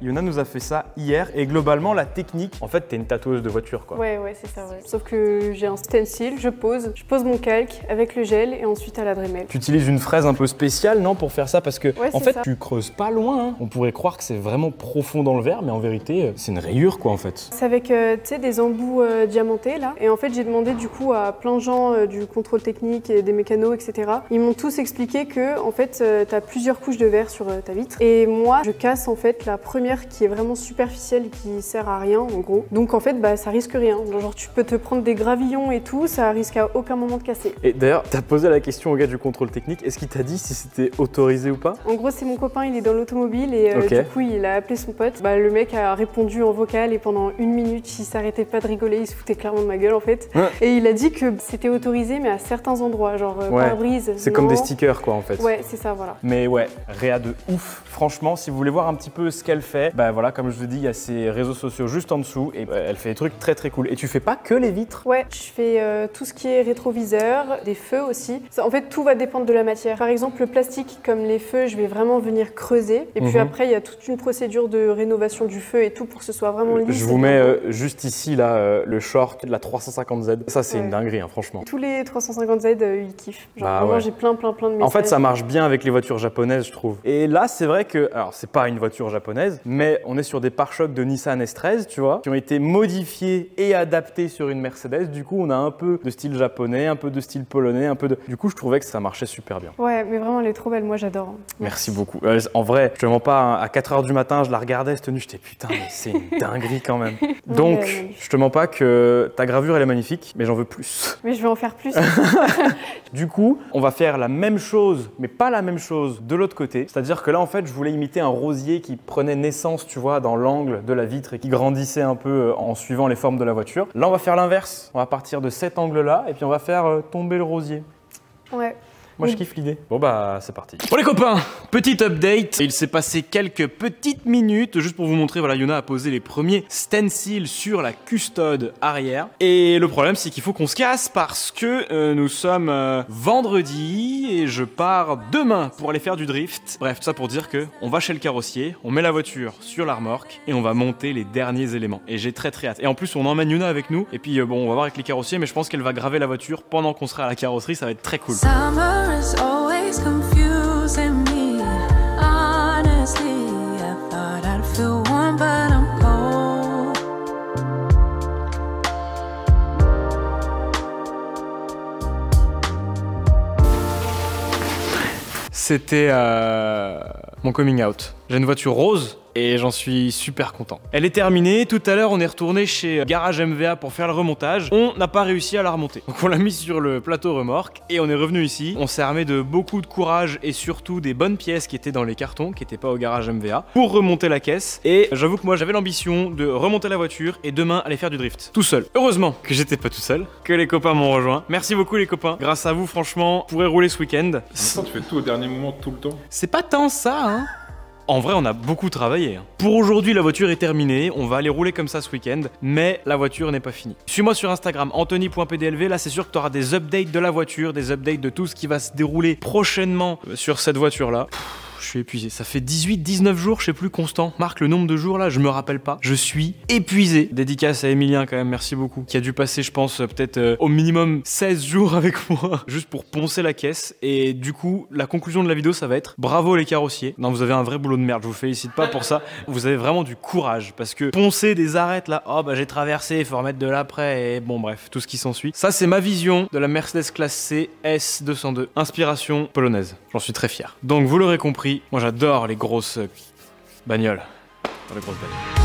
Yuna nous a fait ça hier. Et globalement, la technique, en fait, t'es une tatoueuse de voiture. voiture quoi. Ouais, c'est ça, ouais. Sauf que j'ai un stencil, je pose mon calque avec le gel et ensuite à la Dremel. Tu utilises une fraise un peu spéciale, non, pour faire ça? Parce que, ouais, en fait, ça. tu creuses pas loin, hein. On pourrait croire que c'est vraiment profond dans le verre, mais en vérité, c'est une rayure, quoi, en fait. C'est avec, tu sais, des embouts diamantés, là. Et en fait, j'ai demandé, du coup, à plein de gens du contrôle technique et des mécanos, etc. Ils m'ont tous expliqué que, en fait, t'as plusieurs couches de verre sur ta vitre. Et moi, je casse, en fait, la première qui est vraiment superficielle et qui sert à rien, en gros. Donc, en fait, bah, ça risque rien. Genre, tu peux te prendre des gravillons et tout, ça risque à aucun moment de casser. Et d'ailleurs, t'as posé la question au gars du contrôle technique, est-ce qu'il t'a dit si c'était autorisé ou pas? En gros, c'est mon copain, il est dans l'automobile et du coup, il a appelé son pote. Bah, le mec a répondu en vocal et pendant 1 minute, il s'arrêtait pas de rigoler, il se foutait clairement de ma gueule en fait. Et il a dit que c'était autorisé, mais à certains endroits, genre pare-brise. C'est comme des stickers quoi en fait. Ouais, c'est ça, voilà. Mais ouais, Réa de ouf. Franchement, si vous voulez voir un petit peu ce qu'elle fait, bah voilà, comme je vous dis, il y a ses réseaux sociaux juste en dessous et elle fait des trucs très très cool. Et tu fais pas que les vitres? Ouais, je fais tout ce qui est rétroviseur, des feux aussi. En fait, tout va dépendre de la matière. Par exemple, le plastique, comme les feux, je vais vraiment venir creuser. Et puis après, il y a toute une procédure de rénovation du feu et tout pour que ce soit vraiment lisse. Je vous mets juste ici là le short de la 350Z. Ça, c'est une dinguerie, hein, franchement. Tous les 350Z, ils kiffent. Genre vraiment, j'ai plein de messages. En fait, ça marche bien avec les voitures japonaises, je trouve. Et là, c'est vrai que, alors c'est pas une voiture japonaise, mais on est sur des pare-chocs de Nissan S13, tu vois, qui ont été modifiés et adaptés sur une Mercedes. Du coup, on a un peu de style japonais, un peu de style polonais, un peu de... Du coup, je trouvais que ça marchait super bien. Ouais, mais vraiment, elle est trop belle, moi j'adore. Merci beaucoup. En vrai, je te mens pas, hein, à 4 h du matin, je la regardais cette tenue, j'étais putain, mais c'est une dinguerie quand même. Donc, je te mens pas que ta gravure, elle est magnifique, mais j'en veux plus. Mais je vais en faire plus. Du coup, on va faire la même chose, mais pas la même chose de l'autre côté. C'est-à-dire que là, en fait, je voulais imiter un rosier qui prenait naissance, tu vois, dans l'angle de la vitre et qui grandissait un peu en suivant les formes de la voiture. Là, on va faire l'inverse. On va partir de cet angle-là et puis on va faire tomber le rosier. Ouais. Moi, je kiffe l'idée. Bon, bah, c'est parti. Bon, les copains, petite update. Il s'est passé quelques petites minutes, juste pour vous montrer, voilà, Yuna a posé les premiers stencils sur la custode arrière. Et le problème, c'est qu'il faut qu'on se casse parce que nous sommes vendredi et je pars demain pour aller faire du drift. Bref, tout ça pour dire que on va chez le carrossier, on met la voiture sur la remorque et on va monter les derniers éléments. Et j'ai très hâte. Et en plus, on emmène Yuna avec nous. Et puis, bon, on va voir avec les carrossiers, mais je pense qu'elle va graver la voiture pendant qu'on sera à la carrosserie. Ça va être très cool. Is always confusing me. Honestly, I thought I'd feel warm, but I'm cold. C'était mon coming out. J'ai une voiture rose et j'en suis super content. Elle est terminée. Tout à l'heure, on est retourné chez Garage MVA pour faire le remontage. On n'a pas réussi à la remonter. Donc on l'a mis sur le plateau remorque et on est revenu ici. On s'est armé de beaucoup de courage et surtout des bonnes pièces qui étaient dans les cartons, qui n'étaient pas au Garage MVA, pour remonter la caisse. Et j'avoue que moi, j'avais l'ambition de remonter la voiture et demain aller faire du drift. Tout seul. Heureusement que j'étais pas tout seul, que les copains m'ont rejoint. Merci beaucoup les copains. Grâce à vous, franchement, je pourrais rouler ce week-end. Tu fais tout au dernier moment tout le temps. C'est pas tant ça, hein. En vrai, on a beaucoup travaillé. Pour aujourd'hui, la voiture est terminée. On va aller rouler comme ça ce week-end. Mais la voiture n'est pas finie. Suis-moi sur Instagram, anthony.pdlv. Là, c'est sûr que tu auras des updates de la voiture, des updates de tout ce qui va se dérouler prochainement sur cette voiture-là. Je suis épuisé. Ça fait 18-19 jours, je sais plus, constant. Marque le nombre de jours là, je me rappelle pas. Je suis épuisé. Dédicace à Emilien quand même, merci beaucoup. Qui a dû passer, je pense, peut-être au minimum 16 jours avec moi. Juste pour poncer la caisse. Et du coup, la conclusion de la vidéo, ça va être bravo les carrossiers. Non, vous avez un vrai boulot de merde, je vous félicite pas pour ça. Vous avez vraiment du courage. Parce que poncer des arêtes là, oh bah j'ai traversé, il faut remettre de l'après. Et bon bref, tout ce qui s'ensuit. Ça c'est ma vision de la Mercedes classe C S202. Inspiration polonaise. J'en suis très fier. Donc vous l'aurez compris, moi j'adore les grosses bagnoles. Les grosses bagnoles.